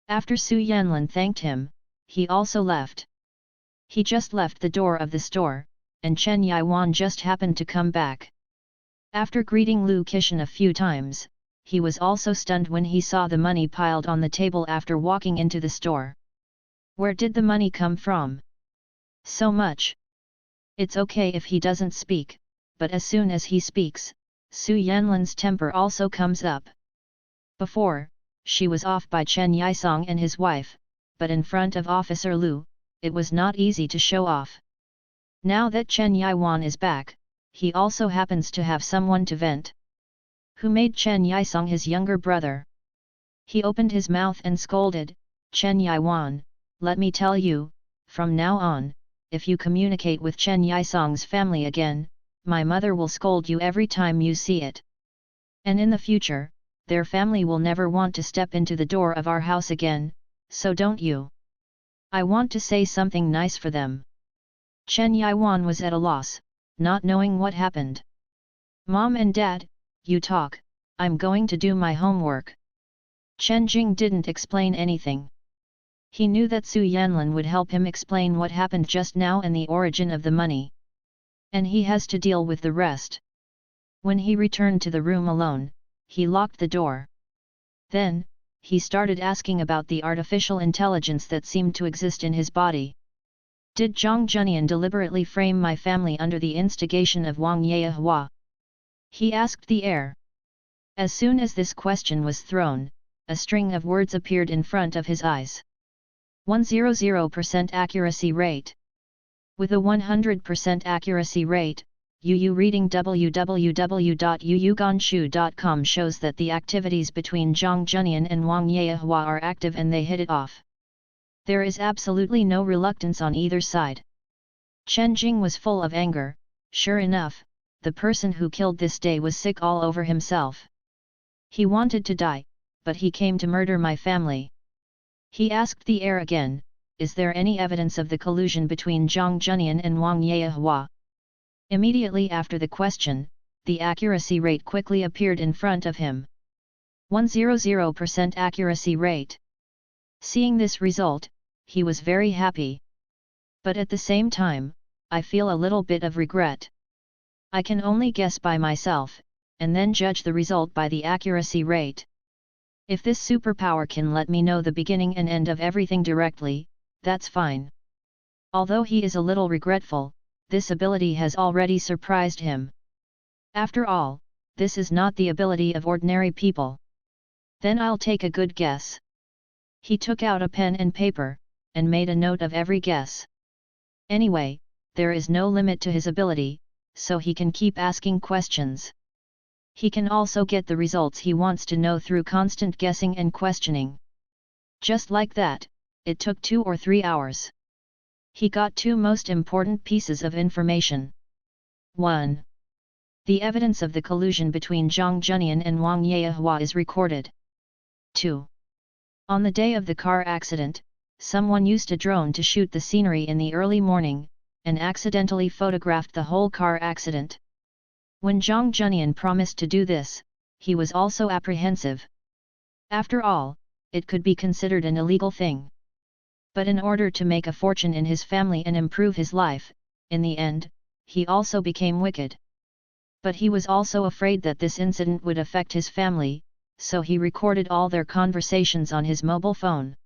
After Su Yanlan thanked him, he also left. He just left the door of the store, and Chen Yiwan just happened to come back. After greeting Lu Qishan a few times, he was also stunned when he saw the money piled on the table after walking into the store. Where did the money come from? So much. It's okay if he doesn't speak, but as soon as he speaks, Su Yanlan's temper also comes up. Before, she was off by Chen Yisong and his wife, but in front of Officer Lu, it was not easy to show off. Now that Chen Yiwan is back, he also happens to have someone to vent. Who made Chen Yisong his younger brother? He opened his mouth and scolded, Chen Yiwan, let me tell you, from now on, if you communicate with Chen Yisong's family again, my mother will scold you every time you see it. And in the future, their family will never want to step into the door of our house again, so don't you? I want to say something nice for them. Chen Yiwan was at a loss, not knowing what happened. Mom and Dad, you talk, I'm going to do my homework. Chen Jing didn't explain anything. He knew that Su Yanlan would help him explain what happened just now and the origin of the money. And he has to deal with the rest. When he returned to the room alone, he locked the door. Then, he started asking about the artificial intelligence that seemed to exist in his body. Did Zhang Zhenyan deliberately frame my family under the instigation of Wang Yehua? He asked the heir. As soon as this question was thrown, a string of words appeared in front of his eyes. 100% accuracy rate. With a 100% accuracy rate, Yu reading www.yuyuganshu.com shows that the activities between Zhang Zhenyan and Wang Yehua are active and they hit it off. There is absolutely no reluctance on either side. Chen Jing was full of anger. Sure enough, the person who killed this day was sick all over himself. He wanted to die, but he came to murder my family. He asked the heir again, is there any evidence of the collusion between Zhang Zhenyan and Wang Yehua? Immediately after the question, the accuracy rate quickly appeared in front of him. 100% accuracy rate. Seeing this result, he was very happy. But at the same time, I feel a little bit of regret. I can only guess by myself, and then judge the result by the accuracy rate. If this superpower can let me know the beginning and end of everything directly, that's fine. Although he is a little regretful, this ability has already surprised him. After all, this is not the ability of ordinary people. Then I'll take a good guess. He took out a pen and paper, and made a note of every guess. Anyway, there is no limit to his ability, so he can keep asking questions. He can also get the results he wants to know through constant guessing and questioning. Just like that, it took 2 or 3 hours. He got 2 most important pieces of information. 1. The evidence of the collusion between Zhang Zhenyan and Wang Yehua is recorded. 2. On the day of the car accident, someone used a drone to shoot the scenery in the early morning, and accidentally photographed the whole car accident. When Zhang Zhenyan promised to do this, he was also apprehensive. After all, it could be considered an illegal thing. But in order to make a fortune in his family and improve his life, in the end, he also became wicked. But he was also afraid that this incident would affect his family, so he recorded all their conversations on his mobile phone.